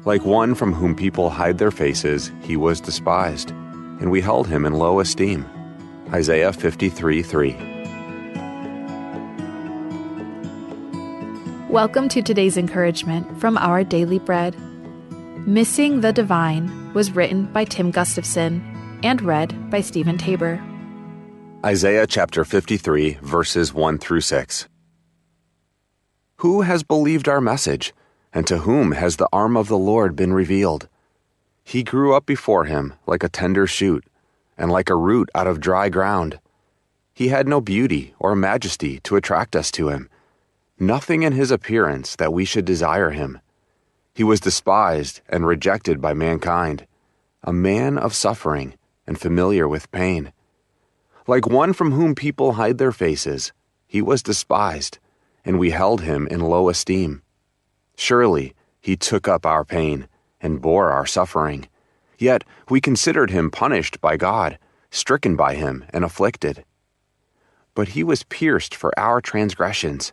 Like one from whom people hide their faces, he was despised, and we held him in low esteem. Isaiah 53:3. Welcome to today's encouragement from Our Daily Bread. Missing the Divine was written by Tim Gustafson and read by Stephen Tabor. Isaiah chapter 53, verses 1 through 6. Who has believed our message, and to whom has the arm of the Lord been revealed? He grew up before him like a tender shoot, and like a root out of dry ground. He had no beauty or majesty to attract us to him, nothing in his appearance that we should desire him. He was despised and rejected by mankind, a man of suffering and familiar with pain. Like one from whom people hide their faces, he was despised, and we held him in low esteem. Surely he took up our pain and bore our suffering. Yet we considered him punished by God, stricken by him and afflicted. But he was pierced for our transgressions.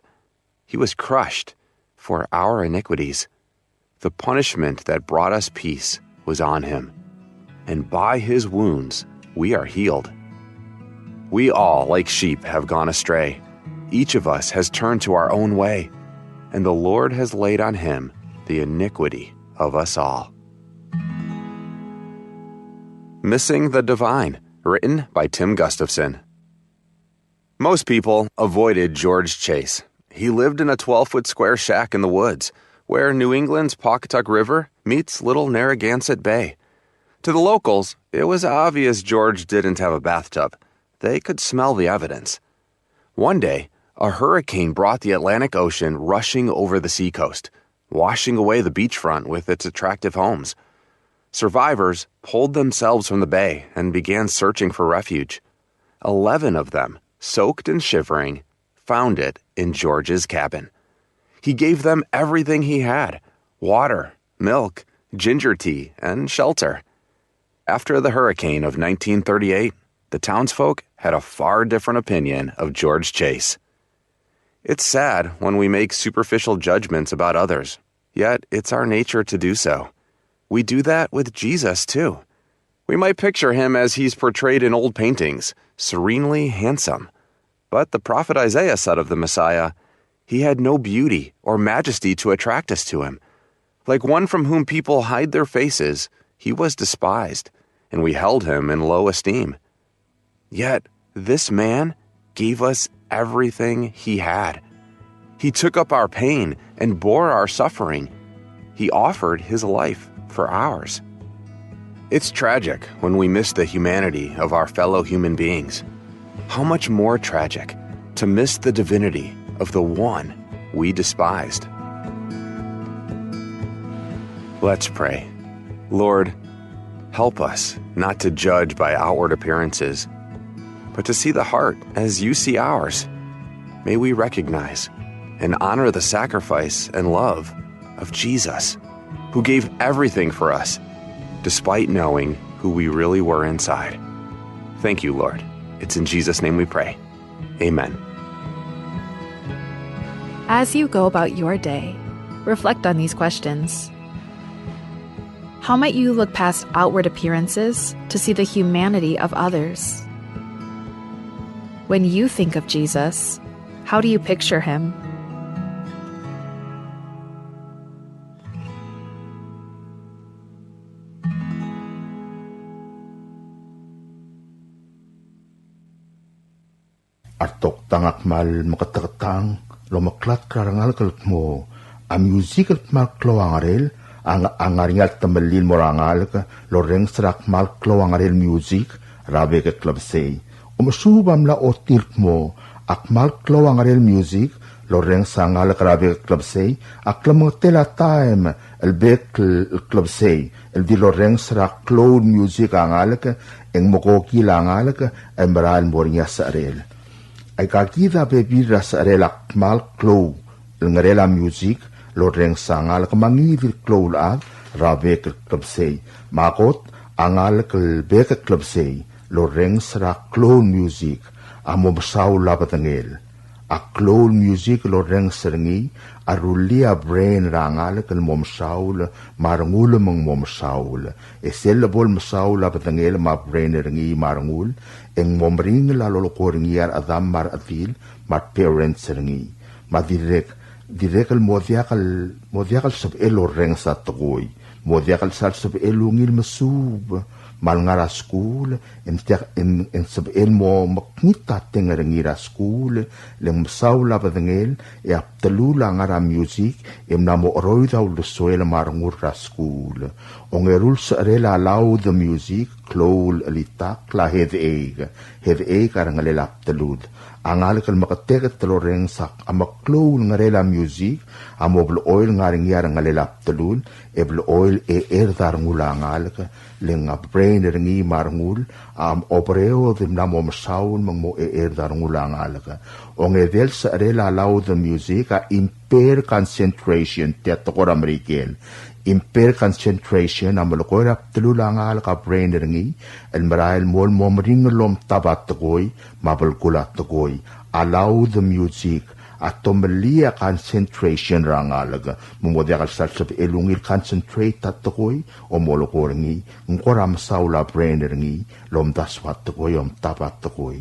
He was crushed for our iniquities. The punishment that brought us peace was on him, and by his wounds we are healed. We all, like sheep, have gone astray. Each of us has turned to our own way, and the Lord has laid on him the iniquity of us all. Missing the Divine, written by Tim Gustafson. Most people avoided George Chase. He lived in a 12-foot square shack in the woods, where New England's Pawcatuck River meets Little Narragansett Bay. To the locals, it was obvious George didn't have a bathtub. They could smell the evidence. One day, a hurricane brought the Atlantic Ocean rushing over the seacoast, washing away the beachfront with its attractive homes. Survivors pulled themselves from the bay and began searching for refuge. 11 of them, soaked and shivering, found it in George's cabin. He gave them everything he had: water, milk, ginger tea, and shelter. After the hurricane of 1938, the townsfolk had a far different opinion of George Chase. It's sad when we make superficial judgments about others, yet it's our nature to do so. We do that with Jesus, too. We might picture him as he's portrayed in old paintings, serenely handsome. But the prophet Isaiah said of the Messiah, he had no beauty or majesty to attract us to him. Like one from whom people hide their faces, he was despised, and we held him in low esteem. Yet this man gave us everything he had. He took up our pain and bore our suffering. He offered his life for ours. It's tragic when we miss the humanity of our fellow human beings. How much more tragic to miss the divinity of the one we despised. Let's pray. Lord, help us not to judge by outward appearances, but to see the heart as you see ours. May we recognize and honor the sacrifice and love of Jesus, who gave everything for us, despite knowing who we really were inside. Thank you, Lord. It's in Jesus' name we pray. Amen. As you go about your day, reflect on these questions. How might you look past outward appearances to see the humanity of others? When you think of Jesus, how do you picture him? Artok tangak mal makatakatang lo maklat karangal kalut mo a music at mal kloangarel ang angaringal tamalil morangal ka lo reng srak mal kloangarel music rabe ka club say umasubam la otilt mo ak mal kloangarel music lo reng sangal ka rabe ka club say ak lamotela time el bek club say el di lo reng srak cloud music angal ka eng mokoki langal ka embral moringa sarel ay kakita pepira sa relak mal klow ngarela music lo reng sangal kamangivil klow la rabe ka club say makot angal ka bek club say lo reng sra klow music amo basaw labatangel A clown music lo reng serengi, a rulia brain rangal kal mom saul, marangul mom saul. E sel bol saul abatangel ma brain rengi marangul, eng mom ring la lo koringiar adam mar atil, mar parents serengi. Ma direk al modiakal sab elo reng sa togoy. Modiakal sab elungil masub. Mal ngara school en sab el mo maknita tengar ngira school leng saula badengel e aptelula ngara music em namo roida ul soel marngur ra school ongerul sarela allow the music clol alita kla head egg arangale aptelud angal kal makatek teloreng sak amaklol ngarela music amobl oil ngaring yar ngale aptelud ebl oil dar ngulangal leng brain rengi marngul opereo de namo masaun mo dar ngulangal onge del sa rela allow the music a impair concentration teatro american impair concentration amalokora tululangal ka brain rengi el marail mol momring lom tabat toy mabel kulat toy allow the music atomelia concentration rangalaga mumodiakal salsab elungil concentrate tatoy o molokoringi ngoram saula brain rengi lom daswat toy om tabat toy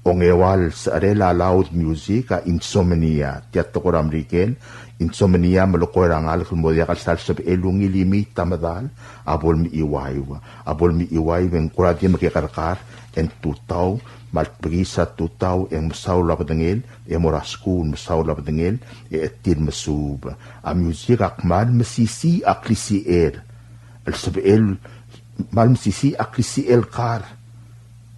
ongewal sa rela loud music a insomnia teatro american insomnia malokorangal mumodiakal salsab elungi limit tamadal abol mi iwai wen kuradi makikarkar en tutau malpagisa tutau en masaula badengel e moraskun masaula badengel e etin masub a music akmal masisi aklisi el sabel mal masisi aklisi el kar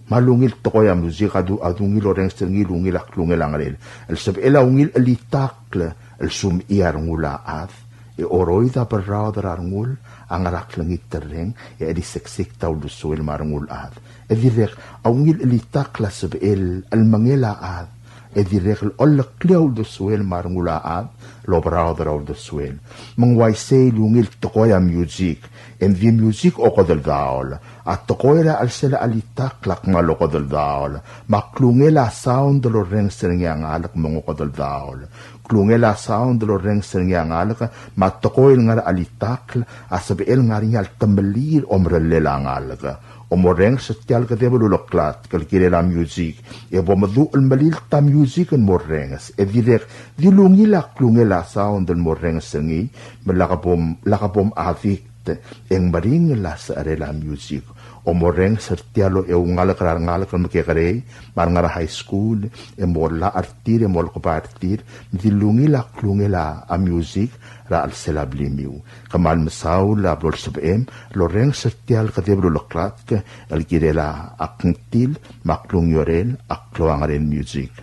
malungil tokoy am music adungil oreng stengil ungil aklungil angalel el sabel ungil alitakle el sum iar ngulaat e oroida berradar ngul angarak langit tereng e di seksik tau du soil marngul ad e direk aungil elitak la sebel al mangela ad e direk al kliau du soil marngula ad lo berradar du soil mangwai se lungil tokoya music en vi music o kodel daol a tokoya al sela alitak lak malo kodel daol maklungela sound lo reng sereng alak mongo kodel daol klungela sound lo reng sereng alaka matokoil ngar alitak asabel ngarial tembelir omrelela ngalaka omoreng setial ka debulu loklat kalkirela music e bomadu almalil ta music en morengs e direk dilungila klungela sound en moreng sengi lakabom avikt eng maring la sa arela music omoreng sertialo e ungalakar makekare marngara high school e mola artir e mol ko partir dilungila klungela a music ra al selablimiu kamal masaul la bol sabem loreng sertial kadebro loklat al kirela akntil maklung yorel akloangaren music.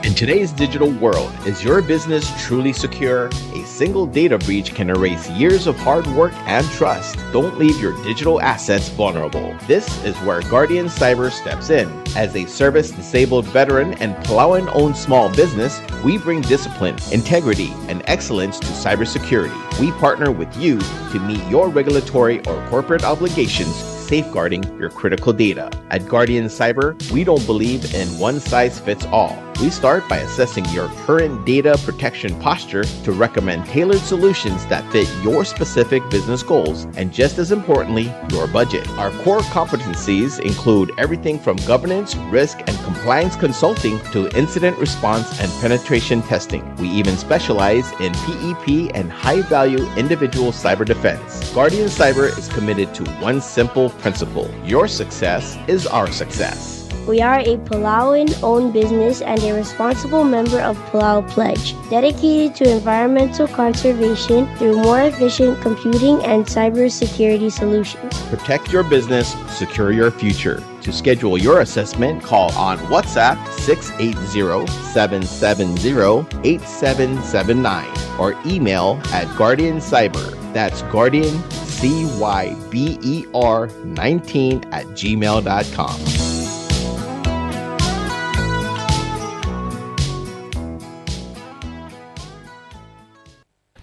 In today's digital world, is your business truly secure? A single data breach can erase years of hard work and trust. Don't leave your digital assets vulnerable. This is where Guardian Cyber steps in. As a service-disabled veteran and Palauan-owned small business, we bring discipline, integrity, and excellence to cybersecurity. We partner with you to meet your regulatory or corporate obligations, safeguarding your critical data. At Guardian Cyber, we don't believe in one-size-fits-all. We start by assessing your current data protection posture to recommend tailored solutions that fit your specific business goals and, just as importantly, your budget. Our core competencies include everything from governance, risk, and compliance consulting to incident response and penetration testing. We even specialize in PEP and high-value individual cyber defense. Guardian Cyber is committed to one simple principle: your success is our success. We are a Palauan-owned business and a responsible member of Palau Pledge, dedicated to environmental conservation through more efficient computing and cybersecurity solutions. Protect your business, secure your future. To schedule your assessment, call on WhatsApp 680-770-8779 or email at Guardian Cyber. That's Guardian, CYBER 19@gmail.com.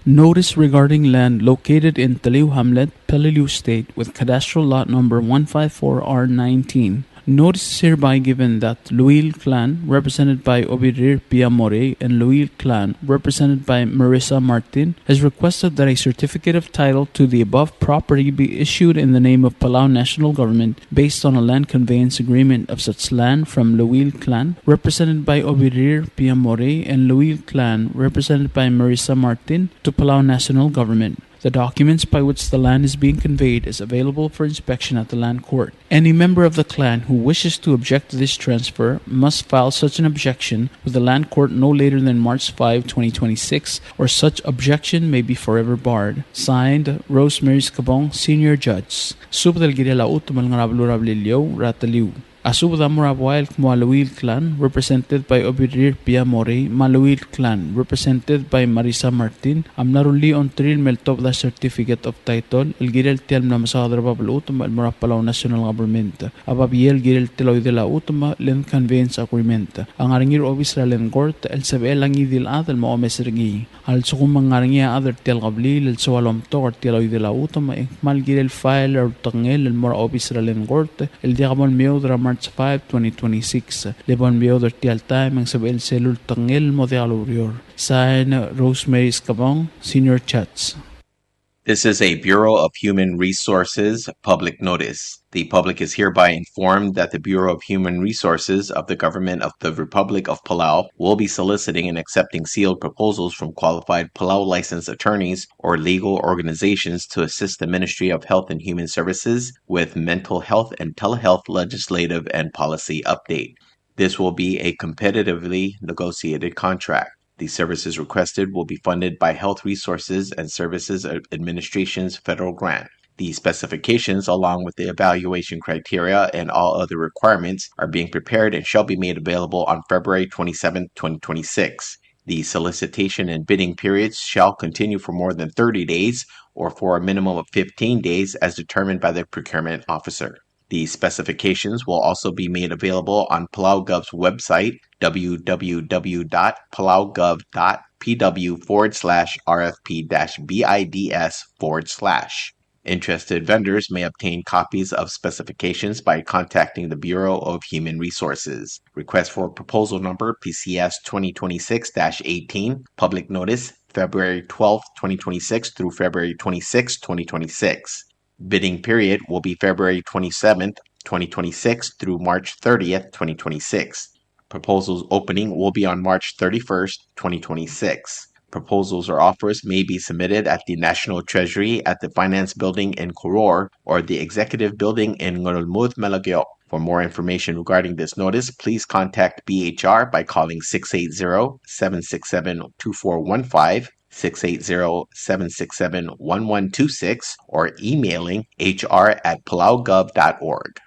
Notice regarding land located in Taliw Hamlet, Peleliu State with cadastral lot number 154R19. Notice is hereby given that Luil clan, represented by Obirir Piamore, and Luil clan, represented by Marissa Martin, has requested that a certificate of title to the above property be issued in the name of Palau National Government based on a land conveyance agreement of such land from Luil clan, represented by Obirir Piamore, and Luil clan, represented by Marissa Martin, to Palau National Government. The documents by which the land is being conveyed is available for inspection at the land court. Any member of the clan who wishes to object to this transfer must file such an objection with the land court no later than March 5, 2026, or such objection may be forever barred. Signed, Rosemary Scabong, Senior Judge. Subdal Girela Utumal Ngarablurablilio, Rataliu. Asubda Murabuail Kmualuil clan, represented by Obirir Piamore, Maluil clan, represented by Marisa Martin, Amnaruli on Tril Meltobda certificate of title, El Girel Telm na Masadra Babal Utuma, El Murapalaw National Government, Ababiel Girel Teloy de la Utuma, Len Conveyance Agreement, Ang Aringir Obisra Len Gort, El Sabe Langi dil Adel Maomes Regi, Al Sukumang Aringia Other Tel Gablil, El Soalom Tor Teloy de la Utuma, Mal Girel File, El Tangel, El Mura Obisra Len Gort, El Diamond Meodra March 5, 2026. Lebon Beoder Tial Time ang Sabel Selul Tangel Modialurior. Sign Rosemary Scabong, Senior Chats. This is a Bureau of Human Resources public notice. The public is hereby informed that the Bureau of Human Resources of the Government of the Republic of Palau will be soliciting and accepting sealed proposals from qualified Palau licensed attorneys or legal organizations to assist the Ministry of Health and Human Services with mental health and telehealth legislative and policy update. This will be a competitively negotiated contract. The services requested will be funded by Health Resources and Services Administration's federal grant. The specifications, along with the evaluation criteria and all other requirements, are being prepared and shall be made available on February 27, 2026. The solicitation and bidding periods shall continue for more than 30 days or for a minimum of 15 days as determined by the procurement officer. The specifications will also be made available on PalauGov's website, www.palaugov.pw/RFP-BIDS/. Interested vendors may obtain copies of specifications by contacting the Bureau of Human Resources. Request for proposal number PCS 2026-18, public notice, February 12, 2026 through February 26, 2026. Bidding period will be February 27th, 2026 through March 30th, 2026. Proposals opening will be on March 31st, 2026. Proposals or offers may be submitted at the National Treasury at the Finance Building in Koror or the Executive Building in Ngurulmud, Malagyo. For more information regarding this notice, please contact BHR by calling 680-767-2415, 680-767-1126, or emailing hr@palaugov.org.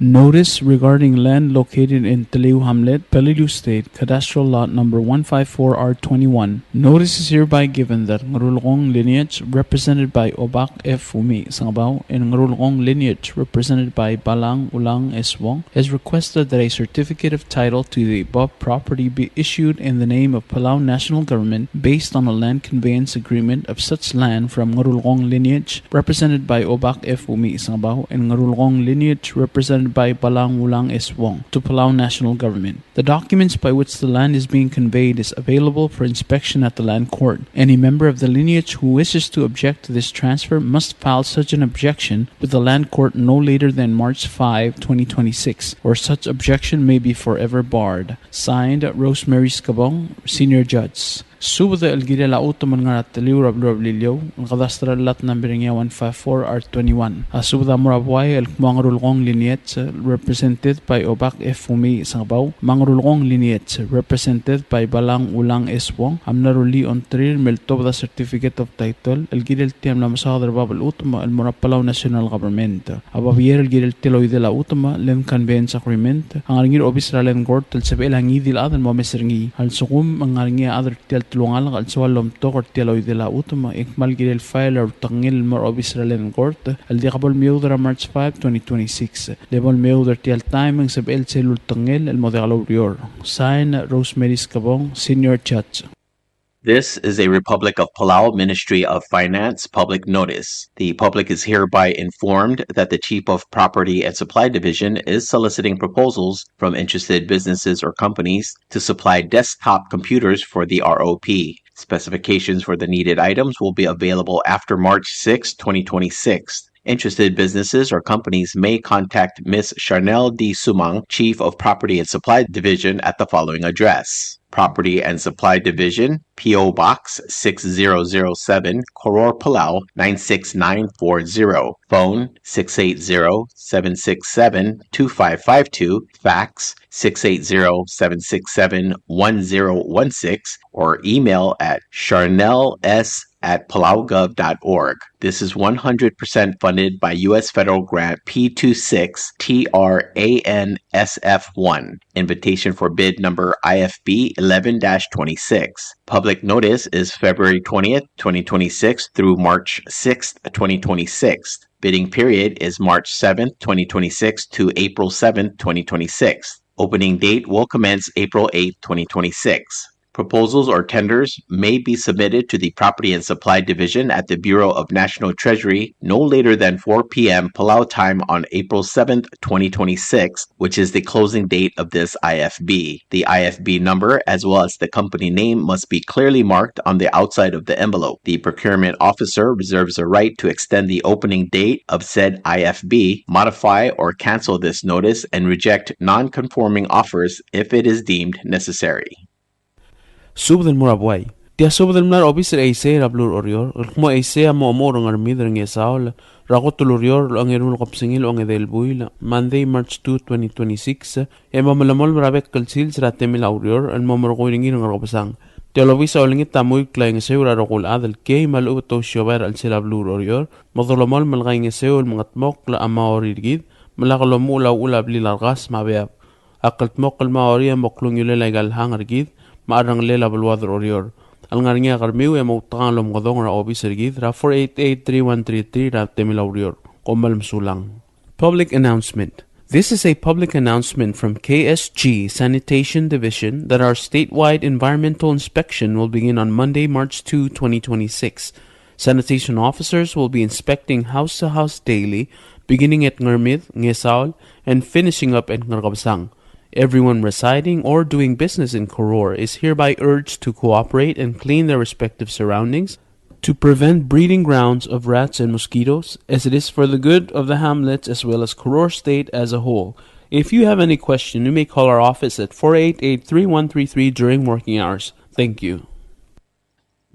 Notice regarding land located in Taliu Hamlet, Palilu State, Cadastral Lot Number 154R21. Notice is hereby given that Ngurulong lineage, represented by Obak F. Fumi Sangabaw, and Ngurulong lineage, represented by Balang Ulang S. Wong, has requested that a certificate of title to the above property be issued in the name of Palau National Government based on a land conveyance agreement of such land from Ngurulong lineage, represented by Obak F. Fumi Sangabaw, and Ngurulong lineage, represented by Balang Ulang S. Wong, to Palau National Government. The documents by which the land is being conveyed is available for inspection at the land court. Any member of the lineage who wishes to object to this transfer must file such an objection with the land court no later than March 5, 2026, or such objection may be forever barred. Signed, Rosemary Scabong, Senior Judge. Subda el girela utuman nga nataliw rablilyo, ang kadastral lat number niya 154R21. Subda murabway el mangrulong linyet, represented by Obak F. Fumi Sangabaw, mangrulong linyet, represented by Balang Ulang S. Wong, amnaruli on tril meltobda certificate of title, el girel tiam na masadar babal utuma, el Murapalaw National Government. Ababier el girel tiloy de la utuma, len conveyance agreement, ang aringir obisra len gort, el sabel hangi dil adan mo mesringi, al sukum ang aringir other tel tulungan al sualom to or teloy de la utuma ikmal gilel file or tangil more obisra len gort al diabol meudra March 5, 2026 lebol meudra tel time ang sabel selul tangil el modelo rior. Sign, Rosemary Scabong, Senior Judge. This is a Republic of Palau Ministry of Finance public notice. The public is hereby informed that the Chief of Property and Supply Division is soliciting proposals from interested businesses or companies to supply desktop computers for the ROP. Specifications for the needed items will be available after March 6, 2026. Interested businesses or companies may contact Ms. Charnel D. Sumang, Chief of Property and Supply Division, at the following address: Property and Supply Division, P.O. Box 6007, Koror, Palau 96940. Phone 680-767-2552. Fax 680-767-1016, or email at charnels@palaugov.org. This is 100% funded by U.S. Federal Grant P26 TRANSF1. Invitation for bid number IFB 11-26. Public notice is February 20th, 2026 through March 6th, 2026. Bidding period is March 7th, 2026 to April 7th, 2026. Opening date will commence April 8th, 2026. Proposals or tenders may be submitted to the Property and Supply Division at the Bureau of National Treasury no later than 4 p.m. Palau time on April 7th, 2026, which is the closing date of this IFB. The IFB number as well as the company name must be clearly marked on the outside of the envelope. The procurement officer reserves the right to extend the opening date of said IFB, modify or cancel this notice, and reject non-conforming offers if it is deemed necessary. Subdan murabway. Dia subdan mlar obisir aise rablur orior. Mo aise amo amor ng armidr ng esaul. Rakot tulurior ang irul kopsingil ang edelbuil. Monday, March 2, 2026. Malamol marabek kalsil sa temil aurior and mamorkoingin ng rakopasang. Teologisa olingit tamoy klang seura rakul adal kay malu to shower al silablur orior. Madolomol malgaing seul mangatmok la amaorirgid. Malakalomu la ulab lilargas mabeab. Akaltmok al maori moklung yule legal hangargid. Maarang lela balwadr orior. Al ngaringa karmiw mautangan lom godong ra obisir gid ra 488-3133 ra temil orior. Komalm sulang. Public announcement. This is a public announcement from KSG Sanitation Division that our statewide environmental inspection will begin on Monday, March 2, 2026. Sanitation officers will be inspecting house to house daily, beginning at Ngermid, Ngesaul, and finishing up at Ngargabsang. Everyone residing or doing business in Koror is hereby urged to cooperate and clean their respective surroundings to prevent breeding grounds of rats and mosquitoes, as it is for the good of the hamlets as well as Koror State as a whole. If you have any question, you may call our office at 488-3133 during working hours. Thank you.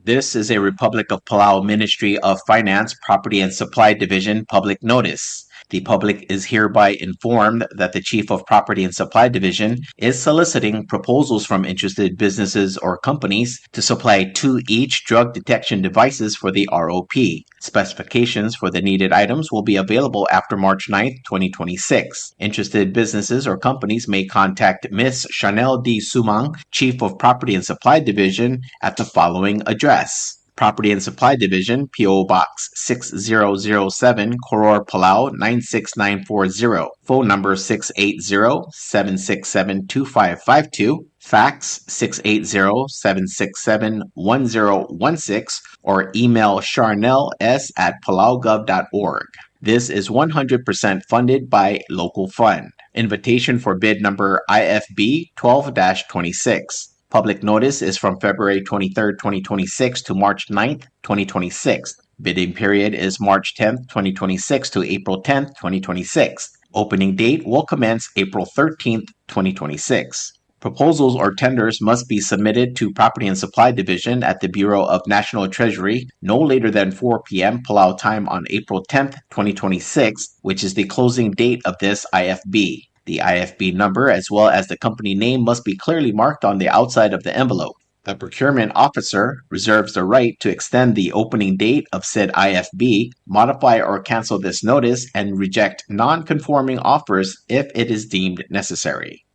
This is a Republic of Palau Ministry of Finance, Property and Supply Division public notice. The public is hereby informed that the Chief of Property and Supply Division is soliciting proposals from interested businesses or companies to supply 2 each drug detection devices for the ROP. Specifications for the needed items will be available after March 9th, 2026. Interested businesses or companies may contact Ms. Chanel D. Sumang, Chief of Property and Supply Division, at the following address: Property and Supply Division, P.O. Box 6007, Koror, Palau 96940. Phone number 680-767-2552. Fax 680-767-1016, or email charnels@palaugov.org. This is 100% funded by local fund. Invitation for bid number IFB 12-26. Public notice is from February 23rd, 2026 to March 9th, 2026. Bidding period is March 10th, 2026 to April 10th, 2026. Opening date will commence April 13th, 2026. Proposals or tenders must be submitted to Property and Supply Division at the Bureau of National Treasury no later than 4 p.m. Palau time on April 10th, 2026, which is the closing date of this IFB. The IFB number as well as the company name must be clearly marked on the outside of the envelope. The procurement officer reserves the right to extend the opening date of said IFB, modify or cancel this notice, and reject non-conforming offers if it is deemed necessary.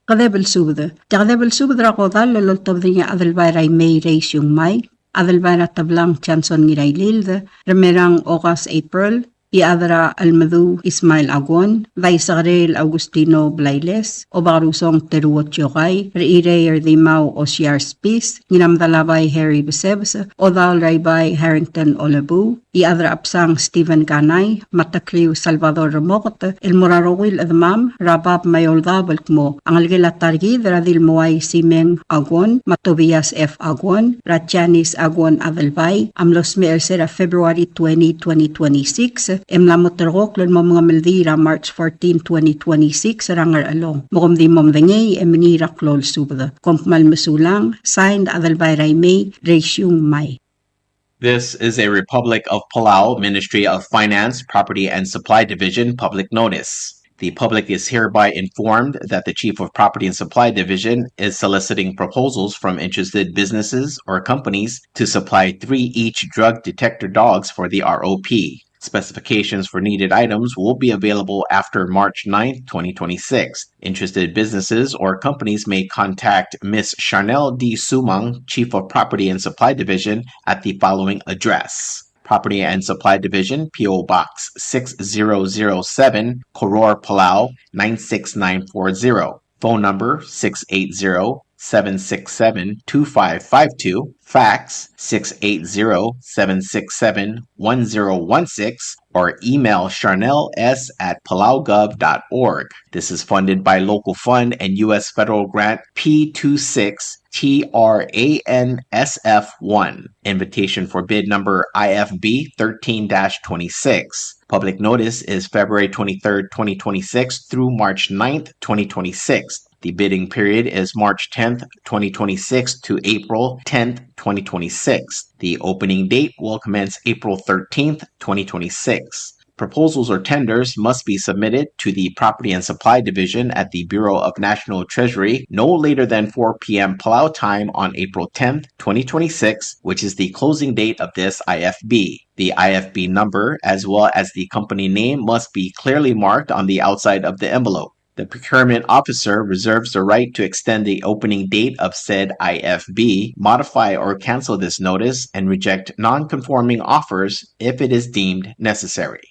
Kadebel subda. Kadebel subda ko dal lol tabdinya adal bayray may race yung may. Adal bayra tablang chanson ngiray lilda. Remerang okas April. Iadra Almadu Ismail Agon, Vaisagrel Augustino Blailes, Obarusong Teruot Yogay, Reire Erdimau Osiar Spis, Ninamdalabay Harry Besebs, Odal Raybay Harrington Olabu, Iadra Apsang Stephen Ganay, Matakliw Salvador Ramokot, El Morarowil Admam, Rabab Mayolda Balkmo, Angalgela Targid Radil Moay Simeng Agon, Matobias F. Agon, Ratchanis Agon Adelbay, Amlosme Elsera February 20, 2026, Emlamoterok lon mo mga Meldira March 14, 2026 rangar along. Mokom di mom dengay eminira klol subda. Kompmal mesulang signed Adelbay Raymay Reisyung May. This is a Republic of Palau Ministry of Finance, Property and Supply Division public notice. The public is hereby informed that the Chief of Property and Supply Division is soliciting proposals from interested businesses or companies to supply 3 each drug detector dogs for the ROP. Specifications for needed items will be available after March 9, 2026. Interested businesses or companies may contact Ms. Charnel D. Sumang, Chief of Property and Supply Division, at the following address. Property and Supply Division, P.O. Box 6007, Koror, Palau 96940. Phone number 680-767-2552. Fax 680-767-1016. Or email charnels@palaugov.org. This is funded by local fund and U.S. federal grant P26 TRANSF1. Invitation for bid number IFB 13-26. Public notice is February 23, 2026 through March 9th, 2026. The bidding period is March 10th, 2026 to April 10th, 2026. The opening date will commence April 13th, 2026. Proposals or tenders must be submitted to the Property and Supply Division at the Bureau of National Treasury no later than 4 p.m. Palau time on April 10th, 2026, which is the closing date of this IFB. The IFB number, as well as the company name, must be clearly marked on the outside of the envelope. The procurement officer reserves the right to extend the opening date of said IFB, modify or cancel this notice, and reject non-conforming offers if it is deemed necessary.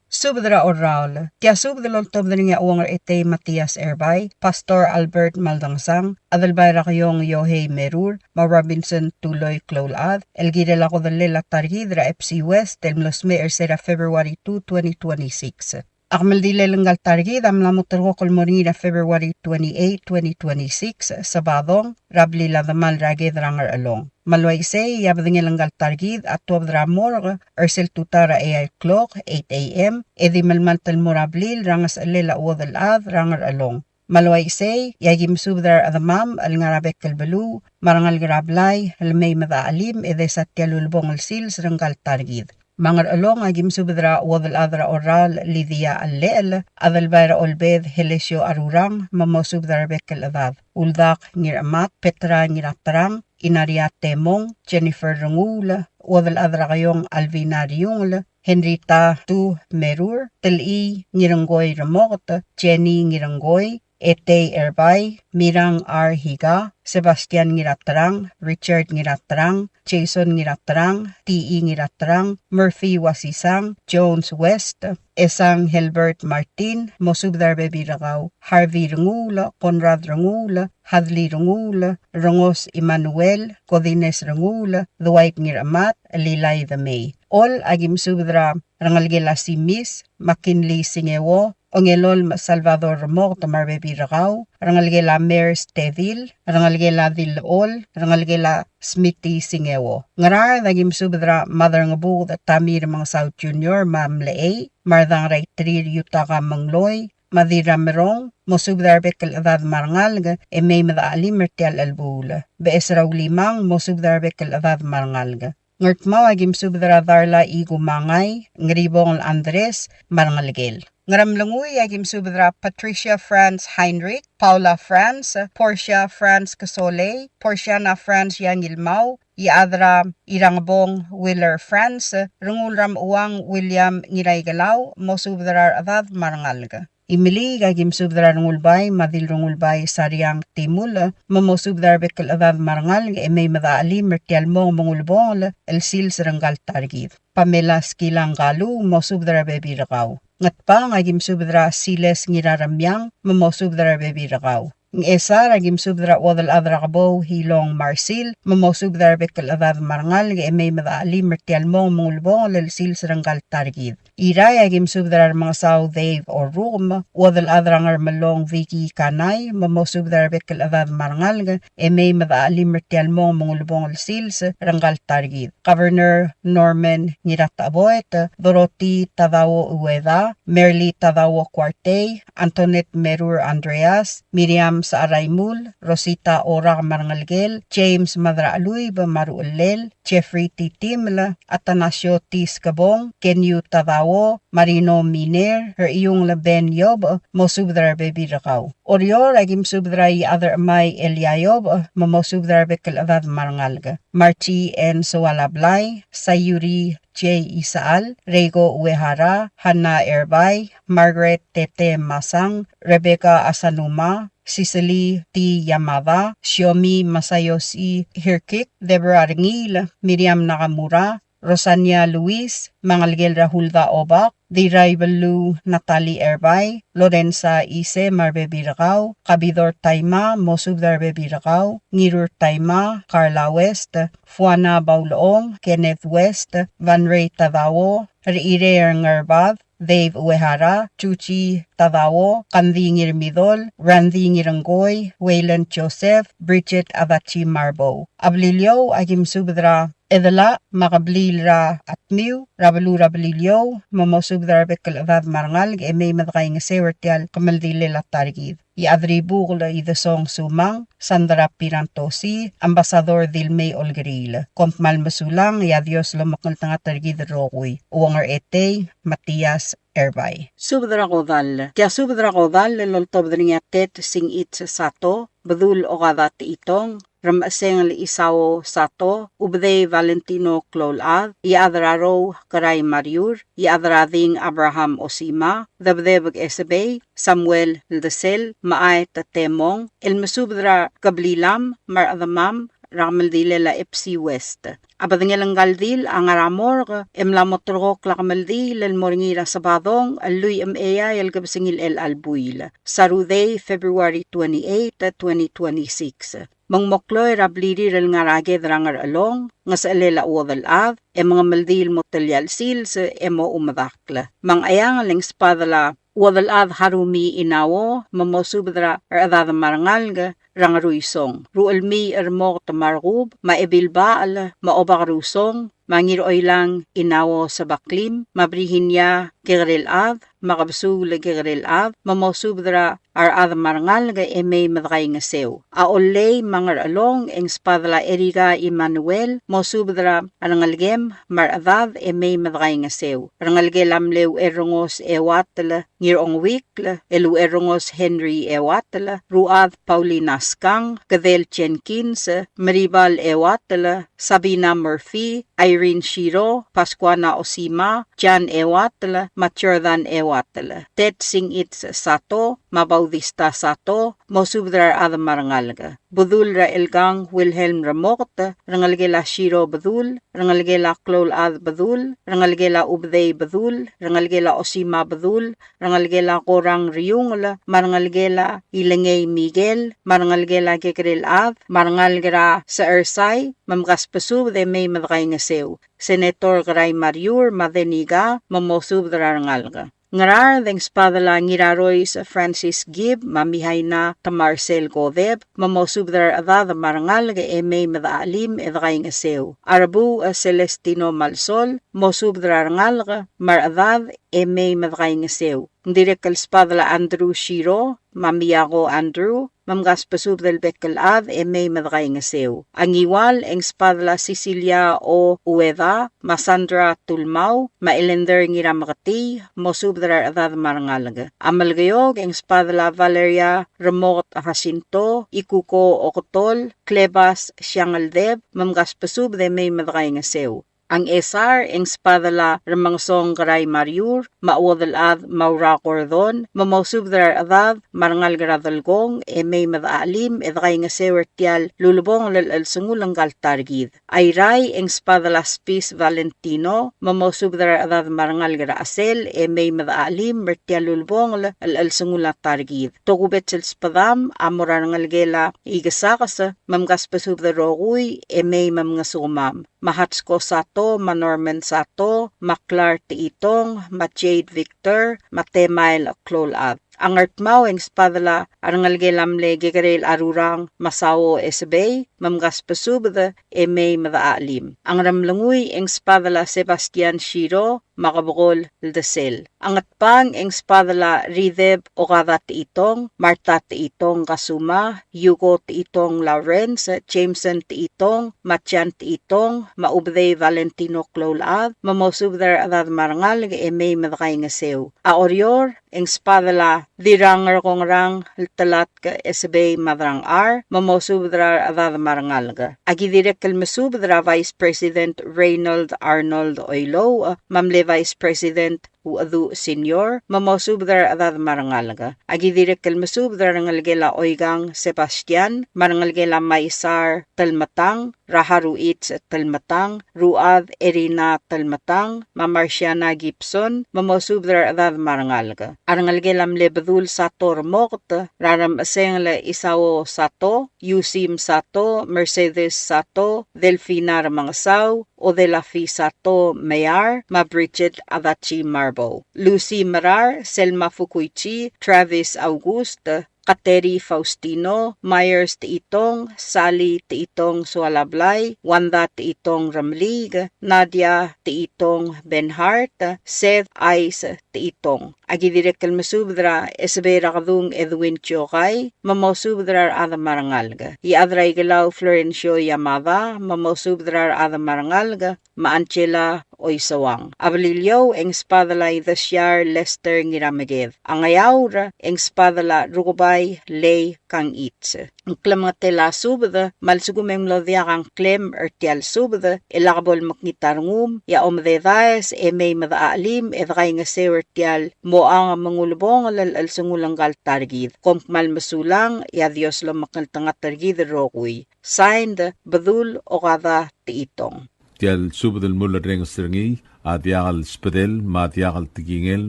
Subdra oral, tia subdalol tobdring ya uang ete Matias Erbay, Pastor Albert Maldangsang, Adelbay Rakayong Yohei Merur, Ma Robinson Tuloy Clolad, El Girela Kodallela Targidra FC West, El Mlosme Ersera February 2, 2026. Akmal dilelengal targid amla motorgokol morira February 28, 2026, Sabadong, Rabli Ladamal Ragid Ranger Along. Malway say yabdingelangal targid at 12 Ramor, Ersel Tutara AI Clock, 8 a.m., Edi Malmantal Morablil, Rangas Alela Wadal Ad, Ranger Along. Malway say yagim subdar adamam al ngarabek kalbalu, Marangal Grablay, Almay Madaalim, Ede Satyalulbong al Sils, Rangal Targid. Mangar along agim subdra wadal adra oral lidia al-leel, adal bayra olbed helesyo arurang, mamo subdra bekel adad. Uldak ngir amat, Petra ngir atrang, Inaria Temong, Jennifer Rungul, wadal adra kayong Alvina Riungul, Henrita Tu Merur, Tel-i ngiranggoy ramot, Jenny ngiranggoy, Ete Erbay, Mirang R. Higa, Sebastian Ngiratrang, Richard Ngiratrang, Jason Ngiratrang, T.E. Ngiratrang, Murphy Wasisang, Jones West, Esang Helbert Martin, Mosubdar Bebi Ragaw, Harvey Rungula, Conrad Rungula, Hadley Rungula, Rongos Emmanuel, Codines Rungula, Dwight Ngiramat, Lilay the May. All agim subdra rangalgela si Miss McKinley Singewo, Ongelol Salvador Mort Marbebi Ragaw, Rangalgela Mayor Steville, Rangalgela Dilol, Rangalgela Smithy Singewo. Ngarar nagim subdra Mother Ngabu Tamir Mang South Junior Mam Lee, Mardang Ray Tri Yutaka Mangloy, Madira Merong, Mosubdar Bekel Adad Marangalga, e may madaalim Mertial Albula. Beesraw limang Mosubdar Bekel Adad Marangalga. Ngert agim subdra Darla Igu Mangay, Ngribong Andres, Marangalgel. Ngaramlanguy agim subdra Patricia France Heinrich, Paula France, Portia France Casole, Porciana France Yangilmau, Iadra Irangbong Willer France, Rungulram Uang William Ngiraygalaw, Mosubdrar Adad Marangalga. Imili gagim subdra rungulbay madil rungulbay sariyang timul mamo subdra bekal avad marangal emay madaali mertial mo mongulbong el sil seranggal targid. Pamela skilang galu mo subdra bebi rakaw. Ngat pa ngagim subdra siles ngiraramyang mamo subdra bebi rakaw. Ng esa ragim subdra wadal adrakabaw hilong marsil mamo subdra bekal avad marangal emay madaali mertial mo mongulbong el sil seranggal targid. Iray agim subdrar mga saw Dave or room, wadal adrangar malong Vicky kanay, mamo subdrar bekal avad marangal, may madaali mertial mong mongulbong sils, ranggal targid. Governor Norman Nirata Aboet, Dorothy Tadawo Ueda, Merly Tadawo Cuarte, Antoinette Merur Andreas, Miriam Saaraymul, Rosita Ora Marangalgel, James Madraaluy Maruulel, Jeffrey T. Timla, Atanasio T. Skabong, Kenyu Tadawo, Marino Miner, her iyong laben yob, mo subdrar bebi rakaw. Orior agim subdra i other amay Eliayob, mo subdrar bekal avad marangalga. Marchi N. Sawalablay, Sayuri J. Isaal, Rego Uehara, Hannah Erbay, Margaret Tete Masang, Rebecca Asanuma, Cicely T. Yamada, Shiomi Masayoshi Hirkik, Deborah Ringil, Miriam Nakamura, Rosania Luis, Mangalgel Rahulda Obak, Diray Balu Natalie Erbay, Lorenza Ise Marbebirakaw, Kabidor Taima Mosubdar Bebirakaw, Ngirur Taima, Carla West, Fuana Bauloong, Kenneth West, Van Ray Tadawo, Riire Ngarbad, Dave Uehara, Chuchi Tadawo, Kandi Ngirmidol, Randy Ngiranggoy, Wayland Joseph, Bridget Avachi Marbo. Ablilyo agim subdra edala makablilra atmiw, rabalilyo, mamosubdra bekal avad marangal, may madakay nga sewertial kamaldile latargid. Iadribukla idasong sumang, Sandra Pirantosi, Ambasador Dilmay Olgeril. Kompmal masulang, Dios lumakal tanga targid rokoy. Uwangar ete, Matias Erbay. Subdra kodal. Kya subdra kodal, loltob niya tet sing it sato, badul o kadat itong, ramaseng isaw sato, ubday Valentino Clolad, iadraro Karay Mariur, iadrading Abraham Osima, dabdebag esabay, Samuel Ldesel, maay tatemong, ilmasubdra kablilam, maradamam, Ramaldile la Epsi West. Abadngelang galdil ang aramor emlamotrok la kamaldil el moringira sabadong aluy eya el gabsingil el albuil. Saruday February 28, 2026. Mangmokloy rabliri rel ngarage drangar along nga sa elela uwadal av mga maldil motalyal sils emo umadakla. Mangayang aling spadala uwadal av harumi inawo mamosubdra adada marangalga rangaruisong. Rualmi ermo tamargub, maebilbaal, maobakarusong, mangiroy lang inawo sa baklim, mabrihin niya kigarilav, makabsug kigarilav, mamosubdra ad marangal ga emay madakay nga sew. Aolay mangar along eng spadla Erika Emmanuel, mosubdra arangalgem maradav emay madakay nga sew. Rangalgel amlew erongos ewatla, ngirong wikla, elu erongos Henry ewatla, ruad Paulina Kang, Gadel Jenkins, Maribal Ewatla, Sabina Murphy, Irene Shiro, Pascuana Osima, Jan Ewatla, Matjordan Ewatla. Ted Sing Its Sato, Mabaudista Sato, Mosubdrar Adamarangalga. Budul ra Elgang Wilhelm Ramot, Rangalgela Shiro Badul, Rangalgela Klol Ad Badul, Rangalgela Ubday Badul, Rangalgela Osima Badul, Rangalgela Korang Riungla, Marangalgela Ilangay Miguel, Marangalgela Gegril Av, Marangalgera sa Ersay, Mamgaspasub de may madakay nga sew. Senator Garay Mariur Madeniga, Mamosub de Rangalga. Ngarar deng spadala ngiraroy sa Francis Gibb, mamihay na ta Marcel Godeb, mamosubdar adad marangal ga emay madaalim edakay nga sew. Arabu Celestino Malsol, mosubdar ngal ga maradad emay madakay nga sew. Direkal spadala Andrew Shiro, mamiyago Andrew, mamgaspasub del bekal ad emay madakay nga sew. Ang iwal eng spadala Cecilia o Ueda, Masandra Tulmaw, mailender ngira makati, mosubdar adad marangalaga. Amalgayog eng spadala Valeria Ramot Jacinto, Ikuko Okotol, Klebas Siangaldeb, mamgaspasub de may madakay nga sew. Ang esar ing spadala ramangsong garay mariur, mawadalad maurakordon, mamausubdrar adad, marangal garadalgong, may madaalim, edakay nga sewertial, lulubong lalsungulang galtargid. Ayray ing spadala spis Valentino, mamausubdrar adad marangal garaasel, may madaalim, mertial lulubong lalsungulang targid. Togubet sil spadam, amorangal gela, igasakasa, mamgaspasubdaroguy, may mamngasumam. Mahatsko Sato, Manorman Sato, Maklar Tiitong, Majade Victor, Matemail Klolad. Ang artmaw ang spadala arangal gelamle gegarel arurang masawo esbay mamgaspasubda may madaalim. Ang ramlanguy ang spadala Sebastian Shiro makabukol ldesel. Ang atpang ang spadala Rideb Okada Tiitong, Marta Tiitong Kasuma, Yugo Tiitong Lawrence, Jameson Tiitong, Machan Tiitong, Maubday Valentino Klolad, mamosubdar adad marangal may madakay nga sew. Aorior ang spadala dirangar kong rang talat ka esbay madrang mamosubdrar adad marangal ga. Agi direk kalmasubdra Vice President Reynold Arnold Oilo, Mamle Vice President Uadu Senior, mamosubdar adad marangal ga. Agi direk kalmasubdra rangalgela Oigang Sebastian, marangalgela Maisar Talmatang, Raharuits Talmatang, Ruad Erina Talmatang, Mamarsiana Gibson, mamosubdar adad marangal ga. Arangalgelam lebadul Sato Ramokta, Raram Asengla Isawo Sato, Yusim Sato, Mercedes Sato, Delfina Ramangsaw, Odelafi Sato Mayar, Mabridget Adachi Marbo, Lucy Marar, Selma Fukuichi, Travis Auguste, Kateri Faustino, Myers Tiitong, Sally Tiitong Sualablay, Wanda Tiitong Ramlig, Nadia Tiitong Benhart, Seth Ice Tiitong. Agi direk kalmasubdra esbera kadung Edwin Chokay, mamosubdrar ada marangalga. Iadray galaw Florencio Yamada, mamosubdrar ada marangalga, Maanchela Oisawang. Abalilyo eng spadalay Dasyar Lester Ngiramaged. Ang ayawra eng spadala Rukubay Lay Kang Itz. Ang klamatela subda, malsugumeng lodya kang klem ertial subda, ilakabol maknitarngum, ya omdedaes may madaalim, edakay nga sewertial, mo ang mangulubong lalsungulang galtargid. Kompmal masulang, ya Dios lo makaltangatargid rokuy. Signed, Badul Okada Tiitong. Tial subdel muller reng stringi, adiagal spedel, madiagal tigingel,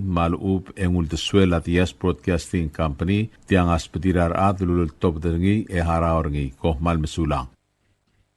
malub engul de suel adias broadcasting company, tiang aspedirar adlul top dringi haraorngi, koh mal mesulang.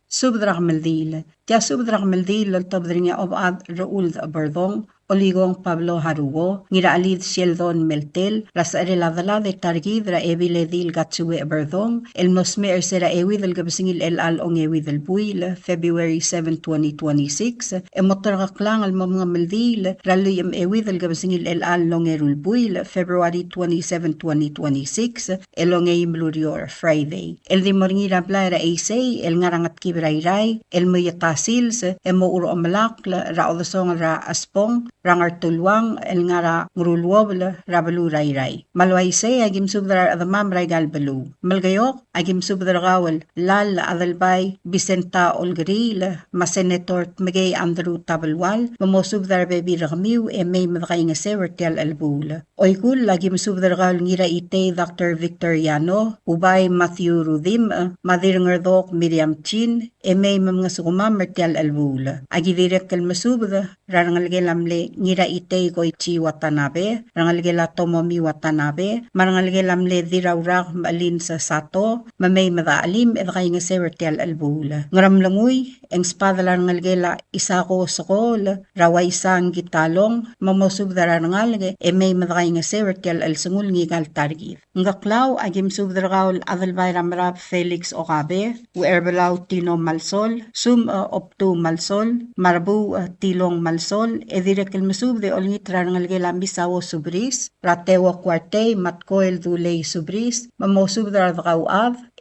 Subdrag Meldil, tia subdrag Meldil top dringi ob ad Raul Berdong, Oligong Pablo Harugo, ngira alid Sheldon Meltel, ras areladala de targid ra evile dil gatsue Berdong, el mosme ersera ewi del gabsingil el al ong ewi del buil, February 7, 2026, emotargaklang al mga meldil, raluyam ewi del gabsingil el al long erul buil, February 27, 2026, el ong eim lurior Friday. El di moringira bla ra eisei, el ngarangat kibrayray, el moyatasils, emo uro amalakla, ra odasong ra aspong, rangar tulwang el ngara ngurulwobla rabalurayray. Malwaysay agim subdrar adamam raygal balu. Malgayok agim subdrar gawal lal adalbay Vicenta Olgril, masenator Tmagay Andrew Tabalwal, mamosubdrar bebi ragmiw may madakay nga sewertial albul. Oykul agim subdrar gawal ngira ite Dr. Victor Yano, ubay Matthew Rudim, madirngerdok Miriam Chin, may mga sugumam mertial albul. Agidirek kalmasubda, rarangalgelamle ngira ite Goichi Watanabe, rangalgela Tomomi Watanabe, marangalgelamle dirawrak malin sa Sato, mamay madaalim edakay nga sewertial albula. Ngaramlanguy, ang spadala rangalgela Isako Sokol, raway isang gitalong, mamosubdara rangalge, may madakay nga sewertial alsungul ngigal targid. Ngaklaw, agim subdaragawl adalbay ramrap Felix Okabe, uerbalaw Tino Malsol, sum opto Malsol, marbu Tilong Malsol, edirek masub de olngit rangalgela Misawo Subris, ratewa kwarte matkoel dulay Subris, mamosub daradagaw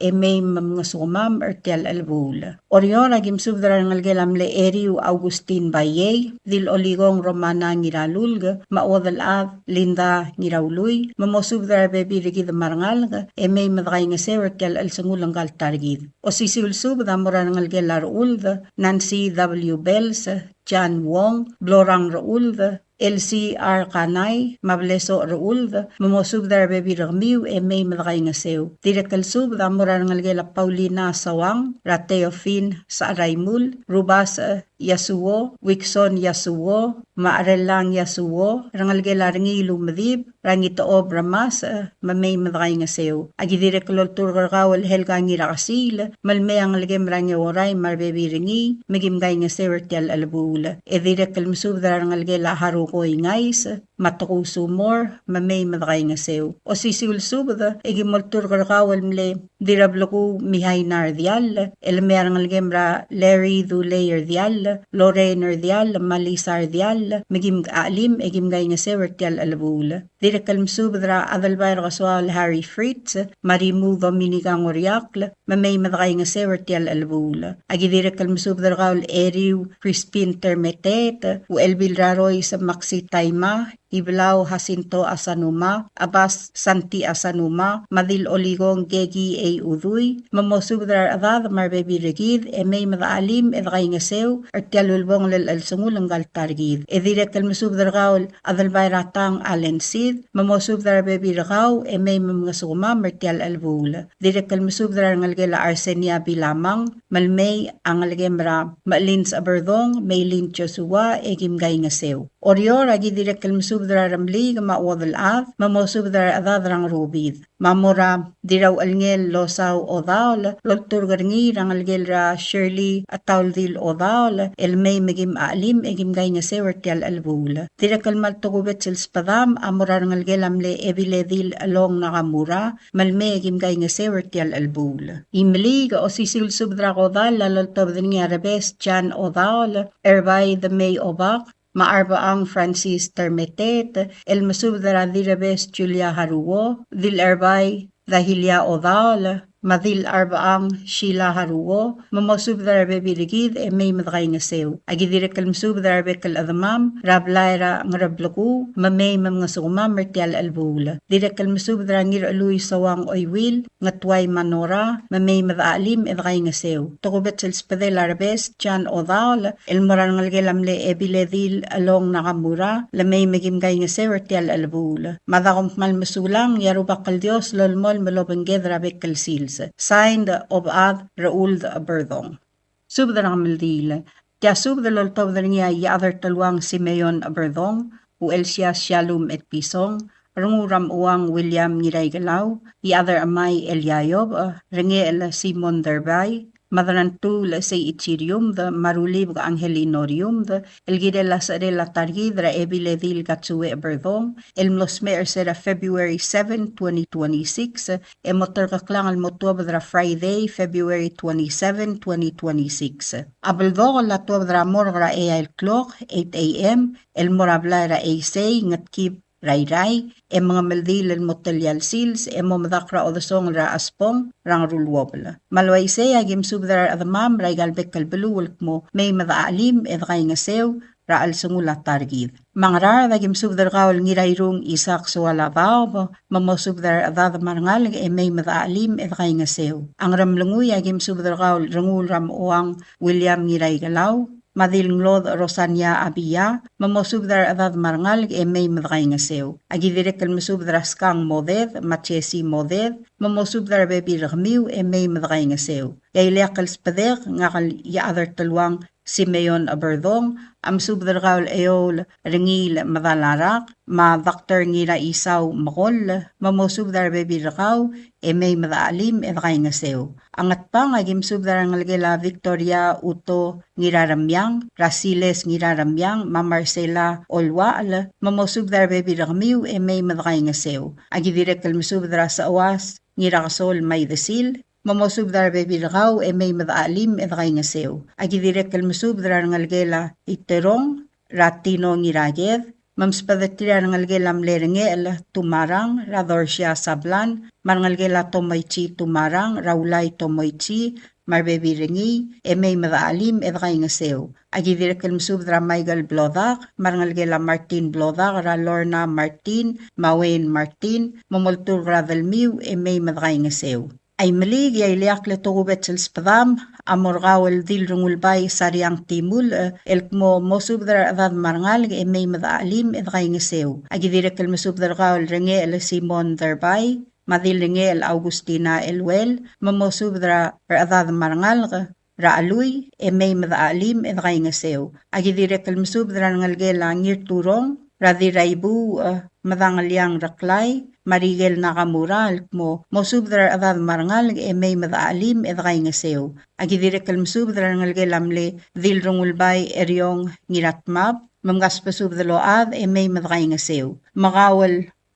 may mamngasumam ertial albul. Orion agim subdra ngalgelam le eriu Augustin Baye, dil oligong Romana ngiralulga, maodal av Linda ngirauluy, mamosubdra bebi rigid marangalga, may madagay nga sewer ertial alsangulang galtargid. O sisil subda mura ngalgelar ulda, Nancy W. Bells, John Wong, Blorang Raulda, LCR Kanay, Mableso Raulda, mamosubda bebi ragmiw may madagay nga sew. Direkal subda mura ngalgela Paulina Sawang, Rateofin sa Araymul, Rubas Yasuo, Wikson Yasuo, Maarelang Yasuo, rangalgela rangi lumadib, rangi toob ramas, mamay madagay nga sew. Agi direkal turgargawal helga ngira kasil, malmay ang lagem rangi oray marbebi ringi, magimgay nga sew ertial albula. Direkal musubda rangalgela harukoy ngais, matukusumor, mamay madagay nga sew. O sisil subda, igimol turgargawal mle, dirabloku mihay nardial, elmerang algemra Larry Dulayer dial, Lorraine dial, Malisar dial, magim alim, egimgay nga sewer dial alabula. Direkal msubdra adalbayr kaswal Harry Fritz, Marimu Dominica Ngoriakl, mamay madagay nga sewer dial alabula. Agi direkal msubdra kaul Eriu, Crispin Termetet, u Elbil Raroy sa Maxi Taima, Iblaw Jacinto Asanuma, Abbas Santi Asanuma, Madil Oligong Gegi A. Uduy, mamosubdrar adad marbebi regid, may madaalim edgay nga sew, artialulbong lal alsungul ang galtargid. Direct almusubdar gaul adalbay ratang alensid, mamosubdrar bebi ragaw, may mamasuma martial albul. Direct almusubdrar ngalgela Arsenia Bilamang, malmay ang algemra malins aberdong, may lin Joshua, egimgay nga sew. Orior agi direct almusubdrar ramli mawadal av, mamosubdrar adadrang rubid. Mamora diraw alngel losaw odal, lolturgarngi rang algelra Shirley atawdil odal, elmay megim alim egim gay nga sewertial albul. Direct almaltugubet sil spadam, amora rang algelamle ebiledil along nakamura, malme egim gay nga sewertial albul. Imli ga osisil subdra odal, laloltob din nga rebes Jan odal, erbay the May obak, Maarbaang Francis Termetet, El Masubdara Dirabes Julia Haruo, Dil Erbay Dahilia Odal, Madil Arbaang Sheila Haruo, Mamosubdara Bebiligid, may madagay nga sew. Agidirek kalmusubdara bekal adamam, Rablaira ng Rablaku, mamay mga sugma mertial albula. Direk kalmusubdara ngir aluy sawang oywil, ngatway manora, mamay madaalim edagay nga sew. Tukubet sil spadel arbes, Jan Odal, elmoran ngalgelamle ebiledil along nakamura, lamay magimgay nga sew ertial albula. Madakumpmal masulang, yarubakal Dios, lolmol malobangedra bekal sil. Signed of Ad Raul Berdong. Subda ng Maldil. Kaya subda loltob na niya yadar talwang Simeon Berdong, u Elsia Shalom et Pisong, runguram uang William Ngiray Galaw, yadar amay Elyayob, ringe el Simon Derbay, Madarantul sa Ichirium, the Marulib Angelinorium, the Elgidela Sarela Targidra Ebiledil Gatsue Berdong, El Mlosmer Sera February 7, 2026, Emotor Kaklang al Motobdra Friday, February 27, 2026. Abeldo la Tobdra Morgra El Clock, 8 a.m., El Morablara Eisei, Ngatkib Ray, mga maldil el motalyal sils, mamadakra o dasong ra aspong, rang rulwobla. Malway se, agim subdar adamam, ray galbek kalbaluwalk mo, may madaalim, edkay nga sew, ra al sungula targid. Mangarar, agim subdar kawal ngirayrung isak suwala bao, mamosubdar adadamarngal, may madaalim, edkay nga sew. Ang ramlunguy, agim subdar kawal rangul ram uang William Ngiray Galaw, Madil Nglod Rosania Abia, mamosubdar adad marangal may madakay nga sew. Agidirek kalmusubdar skang moded, machesi moded, mamosubdar bebi ragmiw may madakay nga sew. Yailek kalspadek nga kal yaadar talwang Simeon Aberdong, am subdar kaul eol ringil madalarak, ma Dr. ngira isaw makol, mamosubdar bebi rakaw, may madaalim edakay nga sew. Angat pang agim subdar ngalgela Victoria Uto ngiraramyang, Rasiles ngiraramyang, ma Marcela Olwaal, mamosubdar bebi rakmiw may madakay nga sew. Agidirek kalmusubdar sa awas, ngirakasol may desil, mamosubdar bebi rakaw may madaalim edakay nga sew. Agidirek kalmusubdar ngalgela Iterong, Ratino ngiraged, mamspadatira ngalgelam lerengel tumarang radorsia sablan marngalgela tomoichi tumarang raulay tomoichi marbebi rengi emay madaalim edray ngasew agidirekel msubdra Michael Blodak marngalgela Martin Blodak ra Lorna Martin Mawen Martin momoltur ravelmiw emay madray ngasew ay malig ay liak le tugubet sil spadam amorgawel dil rungulbay sariang timul elkmo mosubdar adad marngal e may madaalim edray ngasew agidirekel masubdar gawel renge el Simon Darbay madil renge el Augustina Elwel mamosubdra adad marngal raaluy e may madaalim edray ngasew agidirekel masubdar ngalgela ngirturong radiraibu madangalyang raklay Marigel Nakamura mo mosubdra adad marngal e may madaalim edray ngasew agidirekel msubdra ngalgelamle dil rungulbay eryong ngiratmap mamgaspasubdalo ad e may madray ngasew magawal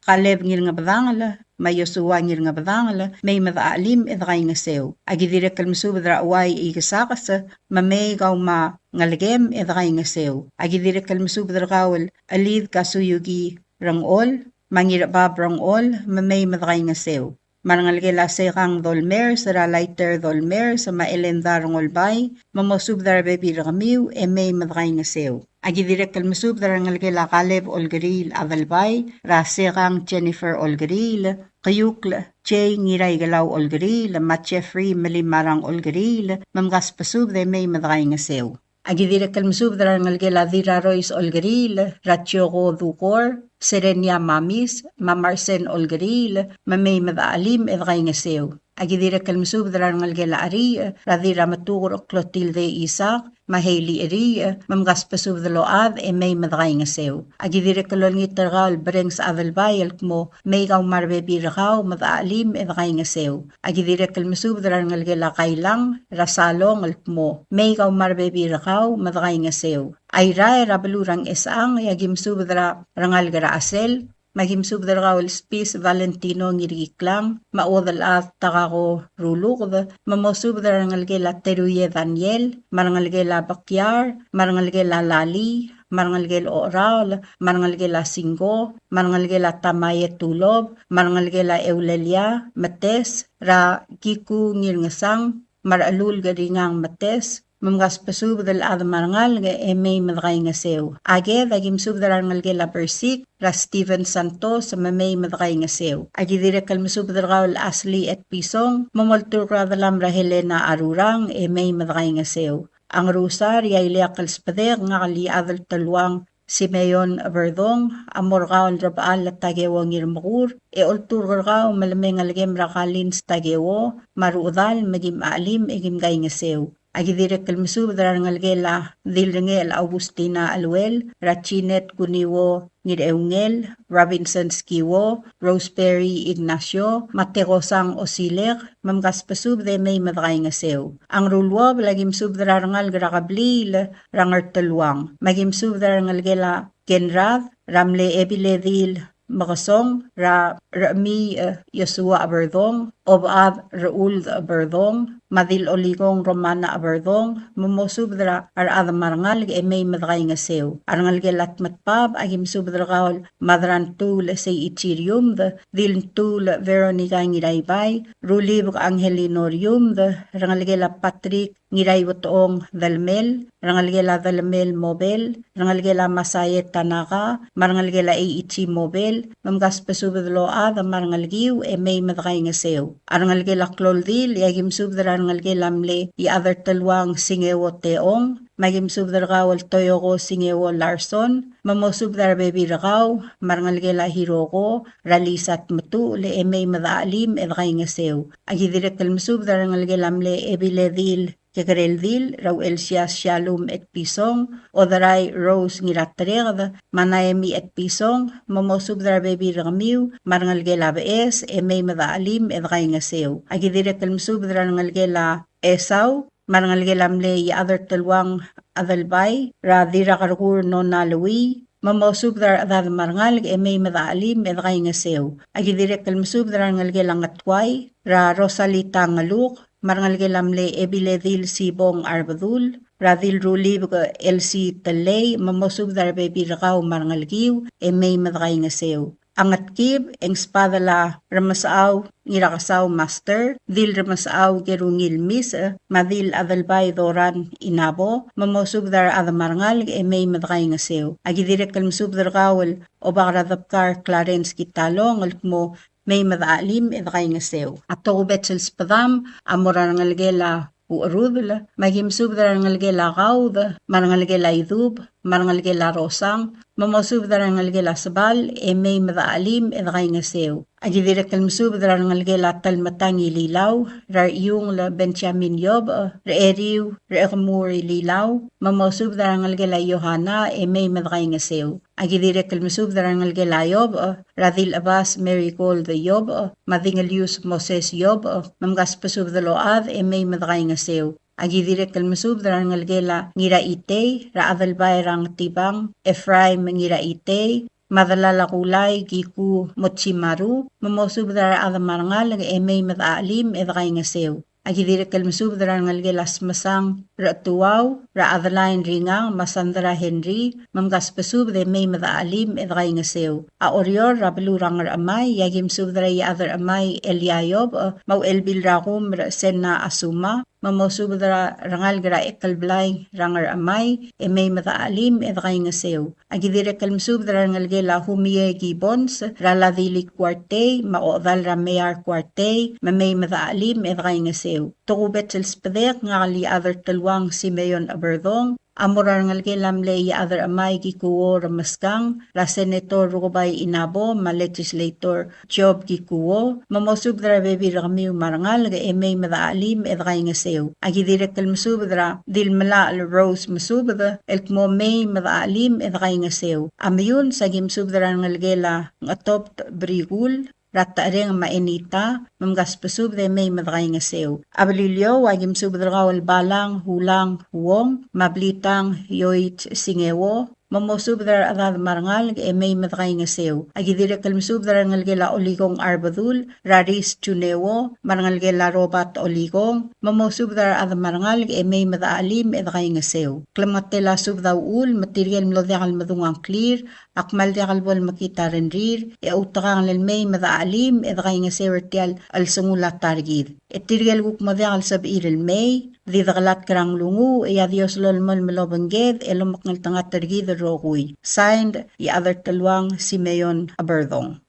kaleb ngil nga badangala mayosua ngil nga badangala may madaalim edray ngasew agidirekel msubdra away igasakas mamay gaw ma ngalgem edray ngasew agidirekel msubdra kawal alid kasuyugi rangol mangirabab rangol mamay madray ngasew marngalgela sekang dolmer sara lighter dolmer sa maelenda rangolbay mamosubdar bebi ramiw e may madray ngasew agidirekel masubdar ngalgela Caleb Olgeril avalbay ra sekang Jennifer Olgeril kayukl Che ngiray galaw Olgeril Matchefrey malimarang Olgeril mamgaspasubde may madray ngasew agidirekel masubdar ngalgela Dira Royce Olgeril Ratiogo Dukor Serenia Mamis, Mamarsen Olgeril, Mamay Madaalim edray ngasew. Agidirekel masubdra ngalgela ari, radira matur Clotilde Isaac, Maheli eri, mamgaspasubdaload e may madray ngasew. Agidirekel ngitargal brengs avalbay elkmo may gaw marbebi rakaw madaalim edray ngasew. Agidirekel masubdra ngalgela kailang, rasalong elkmo may gaw marbebi rakaw madray ngasew. Ayray rabalurang esang yagim subdra rangal gara asel magim subdra gawal spis Valentino ngiriklang maodal at takako rulukd mamosubdra rangal gela teruye Daniel marangal gela bakyar marangal gela lali marangal gela oral marangal gela singgo marangal gela tamaye tulob marangal gela eulelia mates ra giku ngirngasang maralul garingang mates mamgaspasubdal ad marangal ga emay madray ngasew. Age dagim subdal ngalgela persik ra Steven Santos mamay madray ngasew. Agidirekel masubdal gawal Asli et Pisong mamoltur radalam ra Helena Arurang emay madray ngasew. Ang rusar yailiakal spader ngali adal talwang Simeon Verdong amorgaw rabal tagewo ngirmakur e ulturgaw malameng algem rakalin tagewo marudal magim alim egim gay ngasew. Agidirekel masubdra ngalgela dilrengel Augustina Alwel, Rachinet Guniwo Ngireungel, Robinson Skiwo, Roseberry Ignacio, Materosang Osiler, mamgaspasubde may madray ngasew. Ang rulwob lagim subdra ngal grakablil rangar telwang. Magim subdra ngalgela Genrath, Ramle Ebiledil Makasong, Rami Yosua Aberdong, Obad Raul Aberdong, Madil Oligong Romana Aberdong, Mumosubdra Arad Marangal may madray ngasew. Arangal gelat matpab agim subdra kaol madran tul say ichirium dil tul Veronica ngiraybay, Rulib Angelinorium rangal gela Patrick ngiraywotong dalmel, rangal gela dalmel mobel, rangal gela Masayet Tanaka, marangal gela ichi mobel, mamgaspasubdlo ad marangal giw may madray ngasew. Arangal gela Cloldil yagim subdra ngalgelamle i other talwang singewo teong magim subdar gawal toyoko singewo Larson mamosubdar bebi ragaw marngalgela hiroko ralisat matu le emay madaalim edray ngasew agidirekel masubdar ngalgelamle ebiledil Kegareldil, raw Elsias Shalom et Pisong, Odaray Rose Ngiratregd, Manayemi et Pisong, Momosubdar Bebi Ramiw, Marngalgela Bees, Emay Madaalim, Edray Ngasew. Agidirekel masubdar ngalgela Esaw, Marngalgelamle Yadar Talwang Adalbay, Radira Kargur no Nalawi, mamosubdar adad marngal emay madaalim edray ngasew. Agidirekel masubdar ngalgelang atway, ra Rosalita Ngaluk, marangal gelamle ebiledil sibong arbadul, radil rulib ka LC talay, mamosub darbe birakaw marangal giw, may madakay nga sew. Angat kib, eng spadala ramasaaw, ngirakasaw master, dil ramasaaw gerungil mis, madil adalbay doran inabo, mamosub dar adamarangal, may madakay nga sew. Agidirek kalmusub dar kawal, o bakaradapkar Clarence Kitalo, ngalk mo, may madaalim, edakay nga sew. Ato ubet spadam, amoran ngalgela, uarudla, magimsub dar ngalgela kawda, marangalgela idub, marangalgela rosang, mamosub dar ngalgela sabal, may madaalim, edakay nga sew. Agidirek kalmusub dar ngalgela talmatang ililaw, rar iyong la Benjamin Yob, reeriw, reekamuri lilaw, mamosub dar ngalgela Yohana, may madakay nga sew. Agidirek kalmusub dar ngalgela Yob, radil abas Mary Cole the Yob, madingalius Moses Yob, mamgaspasub the load, may madakay nga sew. Agidirek kalmusub dar ngalgela ngira ite, raadalbay rang tibang, Ephraim ngira ite, madalala kulay giku mochimaru, mamosub dar adamarangal, may madaalim, edakay nga sew. Agidirek kalmusub dar ngalgela smasang ratuaw, raadalain ringang, masandra Henry, mamgaspasub de may madaalim, edakay nga sew. A orior, rabalurang amay, yagimsub dar yadar amay Eliayob, mau elbil rakum sen na asuma, mamosub dara rangal gra ekalblay rangar amay, may madaalim, edakay nga sew. Agidirek kalmusub dara ngalgela humiye gibons, raladili kwarte, maodal rameyar kwarte, may madaalim, edakay nga sew. Tukubet silspadek nga kali other talwang si Mayon Aberdong, amorar ngalgelam le other amay gikuwo ramaskang, la senator rukubay inabo, ma legislator job gikuwo, mamosub dara bebi ramiw marangal, may madaalim, edakay nga sew. Agidirek kalmusub dara dilmala al rose masub da, elkmo may madaalim, edakay nga sew. Amayon sa gimsub dara ngalgela ng atop brigul, rata ring mainita, mamgaspasub de may madakay nga sew. Abalilyo, wagim subdrakawal balang, hulang, huwong, mablitang, yoit, singewo, mamosub dar adad marangal, may madakay nga sew. Agidirek kalmusub dar ngalgela oligong arbadul, raris chunewo, marangalgela robat oligong, mamosub dar adad marangal, may madaalim, edakay nga sew. Klamatela sub daw ul, material mlodekal madungang clear, akmal dekal bol makita renrir, utakang lalmay madaalim, edakay nga sew ertial al sungula targid. Etirgal guk madekal sab iril may, didakalat karang lungu, Dios lolmol melobangged, elomakngal tangat targid rokuy. Signed, other talwang si Mayon Aberdong.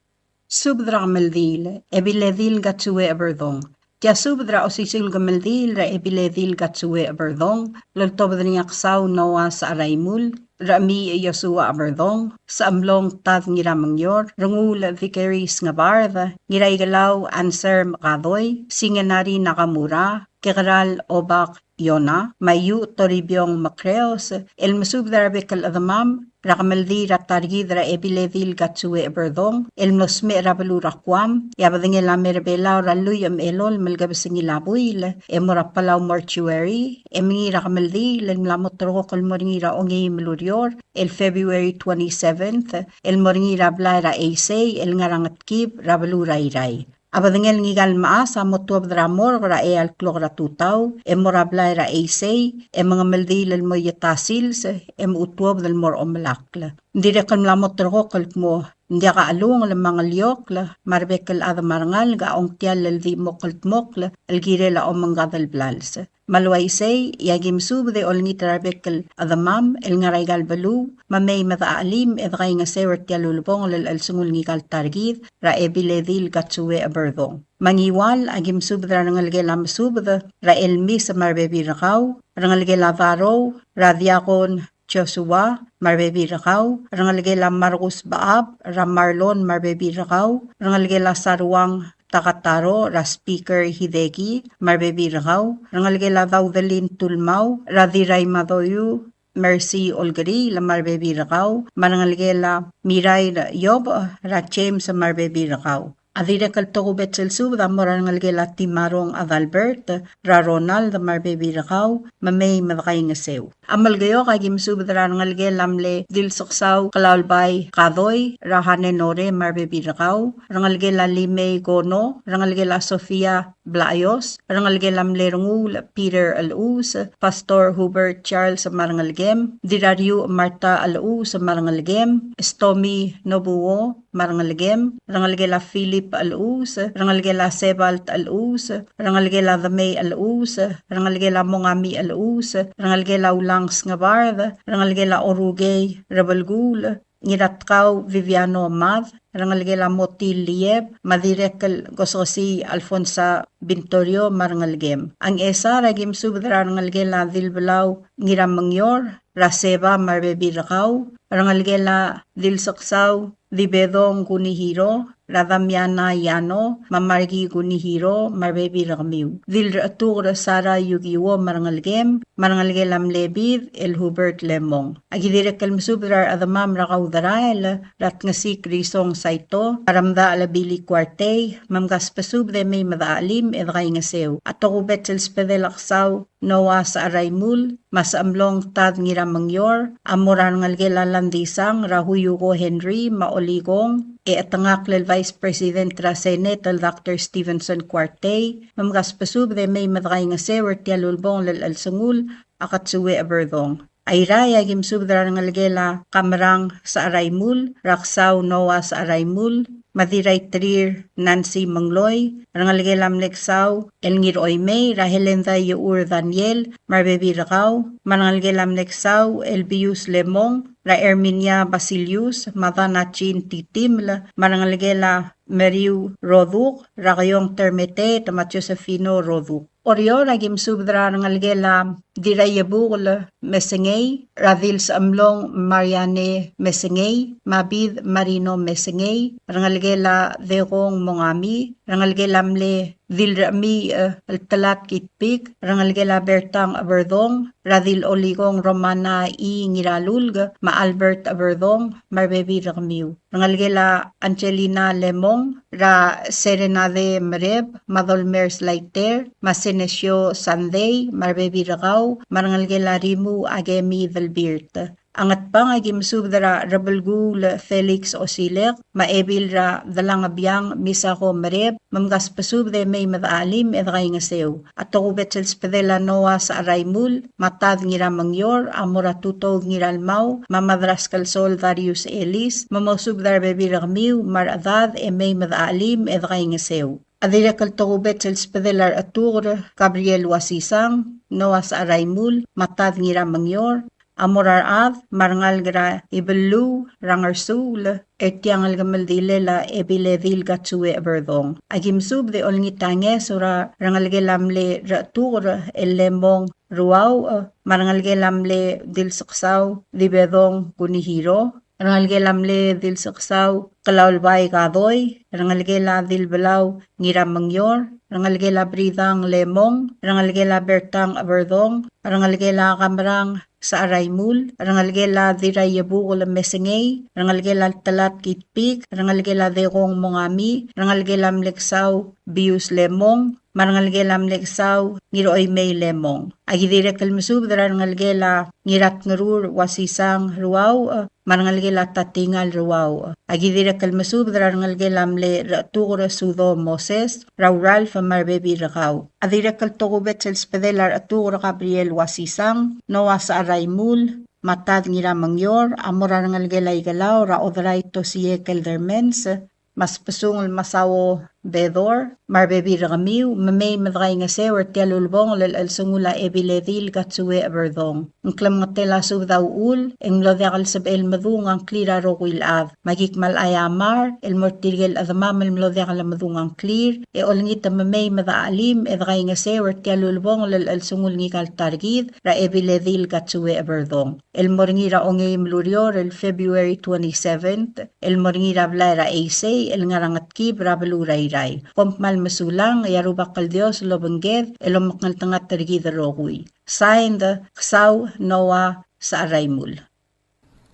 Subdra meldil, ebiledil gatsue Aberdong. Kya subdra osisil gameldil, ra ebiledil gatsue Aberdong, loltobdring aksaw nawa sa araymul, Rami Yosua Aberdong, sa amlong tad ngiramangyor, rangul vicaries nga barda, ngiraygalaw answer makadoy, singanari nakamura, kekaral obak Yona, mayu toribyong makreos, el masub darabe kal adamam, rakamaldi ratargi dara ebiledil gatsue Aberdong, el mosme rabalu rakwam, yabadingela merbela raluyam elol malgabasing ilabuil, emorapalaw mortuary, emingi rakamaldi, lalmlamot roko kalmoringira ongi melurior, el February 27th, el moringira blayra aisay, el ngarangatkib rabalu rayray. Abadingel ngigal maas amot tuab dramor ra al klora tutaw morabla ra aisay mga meldil mo yatasils utuab dal mor omalakla ndire kan lamot ro kalmo ndi ka alung la mga liokla marbekal adamarangal ga ong tial di mokaltmokla algire la omangadal blals malwaysay yagim subde olngi trabekal adamam el ngaraygal balu mamay madaalim edkay nga sewer tialulbong lal sungul ngigal targid ra ebiledil gatsue Aberdong mangiwal agim subdra ngalgelam subda ra elmi sa marbebi rakaw rangalgela varo ra diakon Joshua marbebi rakaw rangalgela Marcus Baab ra Marlon marbebi rakaw rangalgela Sarwang Takataro, ra Speaker Hideki, marbebi rakaw, rangalgela Vaudalin Tulmaw, Radiray Madoyu, Mercy Olgari, la marbebi rakaw, marangalgela Miray Yob, ra James marbebi rakaw. Adire kalto betzel sub da moran ngalgela timarong Adalbert, ra Ronald marbebi rakaw, mamay madakay ngasew. Amal gayo kagim sub da ngalgelamle dil saksaw kalalbay kadoy, ra hanenore marbebi rakaw, rangalgela limay gono, rangalgela Sofia Blayos, rangalgelamle rungul Peter Alus, Pastor Hubert Charles Marangalgem, Dirario Marta Alus Marangalgem, Stomy Nobuo Marangalgem, rangalgela Philip Alus, rangalgela Sebalt Alus, rangalgela Damay Alus, rangalgela Mongami Alus, rangalgela Ulangs Ngabard, rangalgela Orugay Rabalgul, Ngiratkaw Viviano Mav, rangalgela Motil Lieb, Madirekal Gososi Alfonsa Bintorio Marangalgem. Ang esa ragim subdra rangalgela Dilbalaw Ngiramangyor, Raseba Marbebi Rakaw, rangalgela Dilsaksaw Dibedong Gunihiro, Radamiana Yano, Mamargi Gunihiro, Marbebi Rakamiw. Dil Ratur Sara Yugiwo Marangalgem, Marangalgelam Lebid, El Hubert Lemong. Agidirek Kalmusubrar Adamam Rakaw Darael, Ratngasik Risong Saito, Aramda Alabili Quartey, Mamgaspasub de May Madaalim, Edray Ngasew. Atoko Betzel Spedelaksaw, Noah sa Araymul, Mas Amlong Tad Ngiramangyor, Amoran Ngalgela Landisang, Rahuyugo Henry, Maoligong, Atangakle Vice President ra Senate Dr. Stevenson Quartey, Mamgaspasub de May Madray Ngasew, Tialulbong Lalalsangul, Akatsuwe Aberdong. Ayraya gimsub dara ngalgela Kamarang sa Araymul, Raksaw Noah sa Araymul, Madiray Trier Nancy Mangloy, Rangalgelam Leksaw, Elngir Oymay, Rahelenda Yeur Daniel, Marbebi Rakaw, Mangalgelam Leksaw, Elbius Lemong, Ra Erminia Basilius, Madanachin Titimla, Mangalgela Meriu Roduk, Rakayong Termete, Tamat Josefino Roduk. Oryo ragim subdra ngalgela dirayabul mesengay, Radil sa Amlong Mariane Mesengay, Mabid Marino Mesengay, rangalgela Dekong Mongami, rangalgelamle Dilrami Altalat Kitpik, rangalgela Bertang Aberdong, Radil Oligong Romana I Ngiralulg, Ma Albert Aberdong, Marbebi Rakamiw. Rangalgela Angelina Lemong, Ra Serenade Mereb, Madolmers Laiter, Masenesyo Sunday, Marbebi Rakaw, Marangalgela Rimu Agemi Velbirt. Angat pa nga gimsubdara Rabulgul Felix Osilek, maebil ra dalangabiyang misako mereb, mamgaspasubde may madaalim edray ngasew. At tukubet sa spedela Noah sa Araymul, matad ngiramangyor, amura tutog ngiralmaw, mamadras kalsol Darius Elis, mamasubdar bebiragmiw, maradad may madaalim edray ngasew. Adira kaltukubet sa spedelar atur, Gabriel Wasisang, Noah sa Araymul, matad ngiramangyor, Amorarav, Marangal gra Ibelu, Rangarsul, Etiangal gamaldilela ebiledil gatsue Aberdong. Agimsub de olngitange sura rangalgelamle ratur elemong ruaw, marangalgelamle dilsaksaw dibedong gunihiro, rangalgelamle dilsaksaw kalawlbay kadoy, rangalgela dilbalaw ngiramangyor, rangalgela bridang lemong, rangalgela bertang Aberdong, rangalgela kamarang sa Araymul, rangalgela dirayabukol mesengay, rangalgela talat kitpik, rangalgela dekong mongami, rangalgela mleksaw bius lemong, marangalgelam leksaw ngiroy may lemong. Agidire kalmusub dara rangalgela ngirat ngarur wasisang ruaw, marangalgela tatingal ruaw. Agidire kalmusub dara rangalgelam le ratur sudo Moses, raw Ralph marbebi rakaw. Adire kaltukubet sa spedelar atur Gabriel wasisang, Noah sa Araymul, matad ngiramangyor, amura rangalgela igalaw, raodray to siye keldermens, mas pasungol masawo Bedor, Marbebi Ramiw, Mamay Madray nga sewer tialulbong lalsungula ebiledil katsue Aberdong. Ang klam nga tela daw ul, ang lodakal sab el madung ang klira rokwil av. Magikmal ayamar, el mortirgel adamam el lodakal madung ang clear, e olngita mamay madaalim, edray nga sewer tialulbong lalsungul ngi kaltargid, ra ebiledil katsue Aberdong. El moringira ongay mlurior el February 27th, el moringira blara aisay, el ngarangat kib rabaluray Kompmal masulang, yarubak kal Dios lobangged, elomaknal tangat tarigida rokuy. Signed, Ksaw Noah sa Araymul.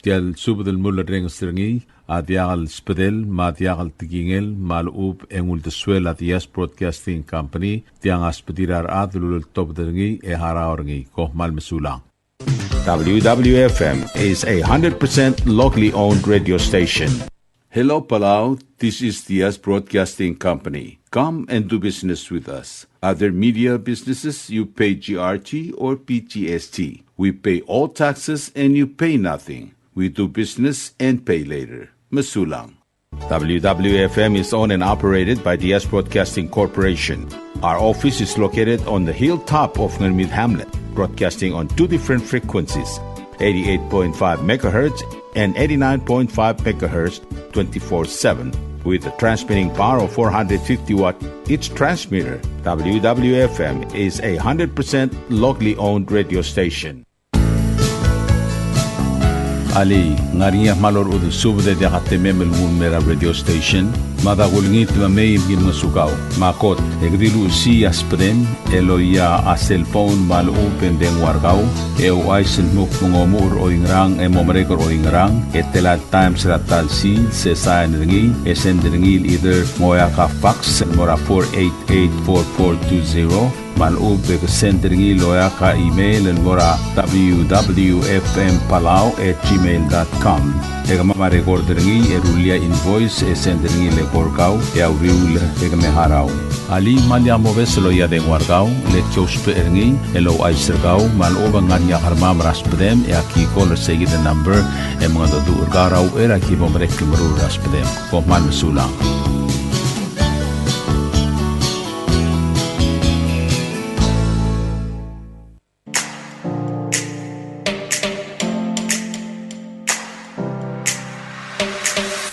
Tial subadal mula reng stringi, adiagal spedel, madiagal tigingel, malub engul de swel at Yes Broadcasting Company, tiang aspedirar adlul top dringi e haraorngi, koh mal mesulang. WWFM is a 100% locally owned radio station. Hello, Palau. This is the Yes Broadcasting Company. Come and do business with us. Other media businesses, you pay GRT or PTST. We pay all taxes and you pay nothing. We do business and pay later. Masulang. WWFM is owned and operated by the Yes Broadcasting Corporation. Our office is located on the hilltop of Ngermid Hamlet, broadcasting on two different frequencies, 88.5 megahertz and 89.5 megahertz 24/7, with a transmitting power of 450 watt each transmitter. WWFM is a 100% locally owned radio station. Ali, ngariya malor udu subde de hatememel mun mera radio station. Madagulngit mamay yung mga sugaw. Makot, egdilu si aspren, eloya a cellphone mal open den wargaw, ay sinmuk mungomur o ingrang, momarekor o ingrang, telat times ratal si, sesayan ringi, sendringil either moya ka fax, mora 488-4420, malub sendringi loya ka email and mora www.fmpalau@gmail.com. Ega mama record ringi erulia invoice sendringi le korkau ya uriul ega meharaw. Ali malya moves loya den wargau le chospe ringi elo aisergau maloba nganya harmam raspedem ya ki call say the number e mga do urgaraw era ki bomrek kimru raspedem ko man sulang.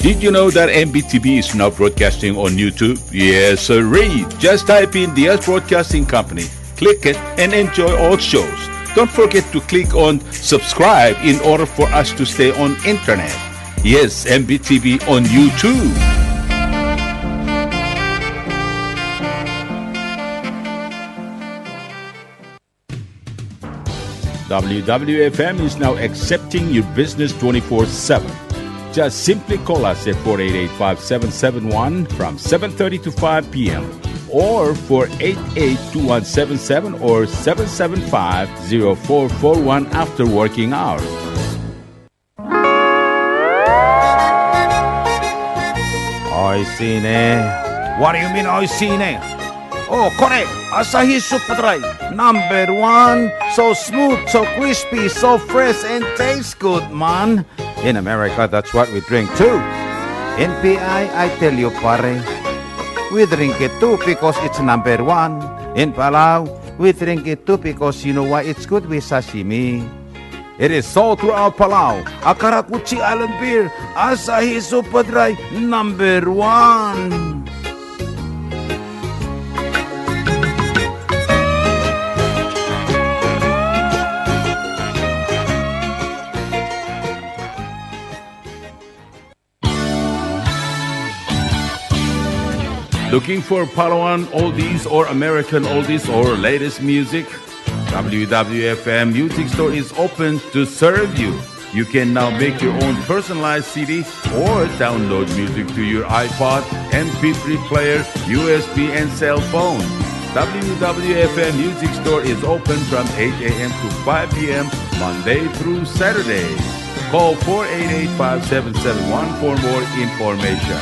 Did you know that MBTV is now broadcasting on YouTube? Yes, sirree. Just type in the Yes Broadcasting Company, click it, and enjoy all shows. Don't forget to click on subscribe in order for us to stay on internet. Yes, MBTV on YouTube. WWFM is now accepting your business 24/7. Just simply call us at 488-5771 from 7:30 to 5 p.m. or 488-2177 or 775-0441 after working hours. Oi, Sine. What do you mean, oi, Sine? Oh, correct. Asahi Super Dry. Number 1. So smooth, so crispy, so fresh, and tastes good, man. In America, that's what we drink too. In PI, I tell you, pare, we drink it too because it's number 1. In Palau, we drink it too because you know why it's good with sashimi. It is sold throughout Palau. Akarakuchi Island Beer, Asahi Super Dry, number 1. Looking for Palauan oldies or American oldies or latest music? WWFM Music Store is open to serve you. You can now make your own personalized CD or download music to your iPod, MP3 player, USB, and cell phone. WWFM Music Store is open from 8 a.m. to 5 p.m. Monday through Saturday. Call 488-5771 for more information.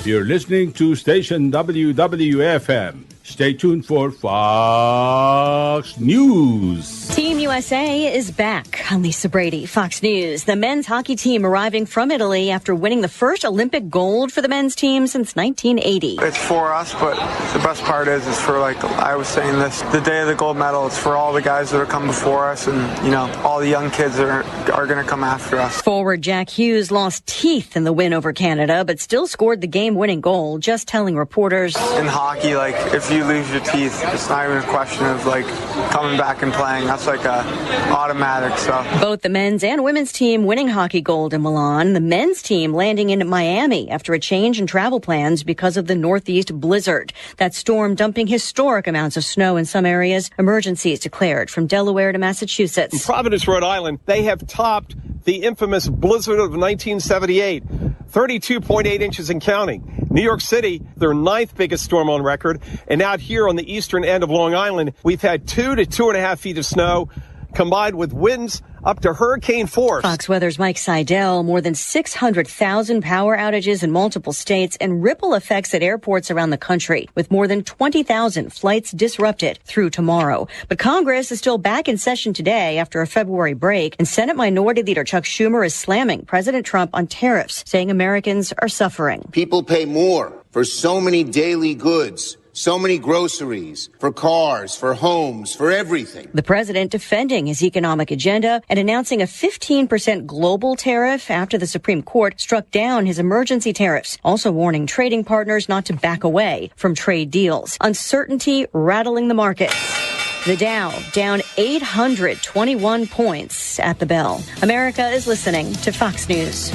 You're listening to station WWFM. Stay tuned for Fox News. Team USA is back. I'm Lisa Brady, Fox News. The men's hockey team arriving from Italy after winning the first Olympic gold for the men's team since 1980. It's for us, but the best part is for, like I was saying this, the day of the gold medal, it's for all the guys that have come before us and, you know, all the young kids that are going to come after us. Forward Jack Hughes lost teeth in the win over Canada, but still scored the game-winning goal, just telling reporters. In hockey, like, if you you lose your teeth, it's not even a question of like coming back and playing. That's like a automatic. So both the men's and women's team winning hockey gold in Milan. The men's team landing in Miami after a change in travel plans because of the Northeast blizzard. That storm dumping historic amounts of snow in some areas. Emergencies declared from Delaware to Massachusetts. In Providence, Rhode Island, they have topped the infamous blizzard of 1978. 32.8 inches and counting. New York City, their 9th biggest storm on record. And out here on the eastern end of Long Island, we've had 2 to 2.5 feet of snow, combined with winds up to hurricane force. Fox Weather's Mike Seidel. More than 600,000 power outages in multiple states and ripple effects at airports around the country, with more than 20,000 flights disrupted through tomorrow. But Congress is still back in session today after a February break, and Senate Minority Leader Chuck Schumer is slamming President Trump on tariffs, saying Americans are suffering. People pay more for so many daily goods, so many groceries, for cars, for homes, for everything. The president defending his economic agenda and announcing a 15% global tariff after the Supreme Court struck down his emergency tariffs, also warning trading partners not to back away from trade deals. Uncertainty rattling the markets. The Dow down 821 points at the bell. America is listening to Fox News.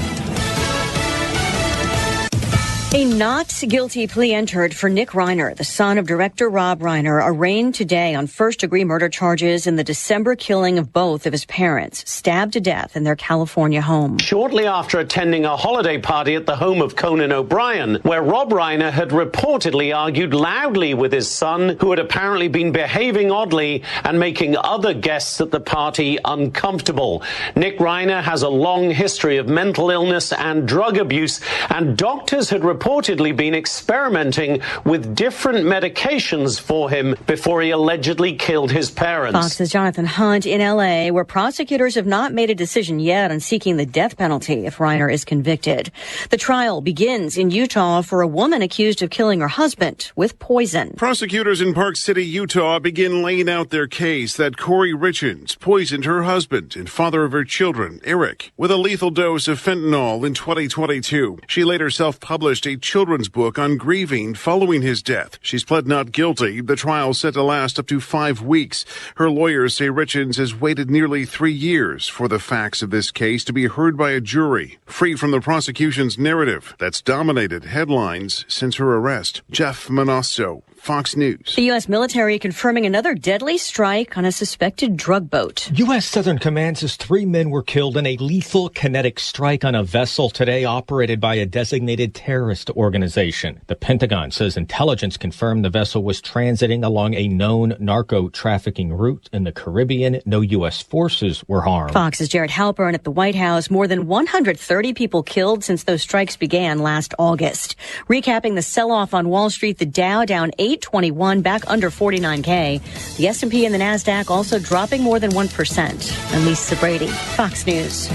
A not guilty plea entered for Nick Reiner, the son of director Rob Reiner, arraigned today on first-degree murder charges in the December killing of both of his parents, stabbed to death in their California home. Shortly after attending a holiday party at the home of Conan O'Brien, where Rob Reiner had reportedly argued loudly with his son, who had apparently been behaving oddly and making other guests at the party uncomfortable. Nick Reiner has a long history of mental illness and drug abuse, and doctors had reportedly been experimenting with different medications for him before he allegedly killed his parents. Fox's Jonathan Hunt in L.A., where prosecutors have not made a decision yet on seeking the death penalty if Reiner is convicted. The trial begins in Utah for a woman accused of killing her husband with poison. Prosecutors in Park City, Utah, begin laying out their case that Corey Richards poisoned her husband and father of her children, Eric, with a lethal dose of fentanyl in 2022. She later self-published a children's book on grieving following his death. She's pled not guilty. The trial set to last up to 5 weeks. Her lawyers say Richards has waited nearly 3 years for the facts of this case to be heard by a jury, free from the prosecution's narrative that's dominated headlines since her arrest. Jeff Manasso, Fox News. The U.S. military confirming another deadly strike on a suspected drug boat. U.S. Southern Command says 3 men were killed in a lethal kinetic strike on a vessel today operated by a designated terrorist organization. The Pentagon says intelligence confirmed the vessel was transiting along a known narco-trafficking route in the Caribbean. No U.S. forces were harmed. Fox's Jared Halpern at the White House. More than 130 people killed since those strikes began last August. Recapping the sell-off on Wall Street, the Dow down 821, back under 49K. The S&P and the NASDAQ also dropping more than 1%. I'm Lisa Brady, Fox News.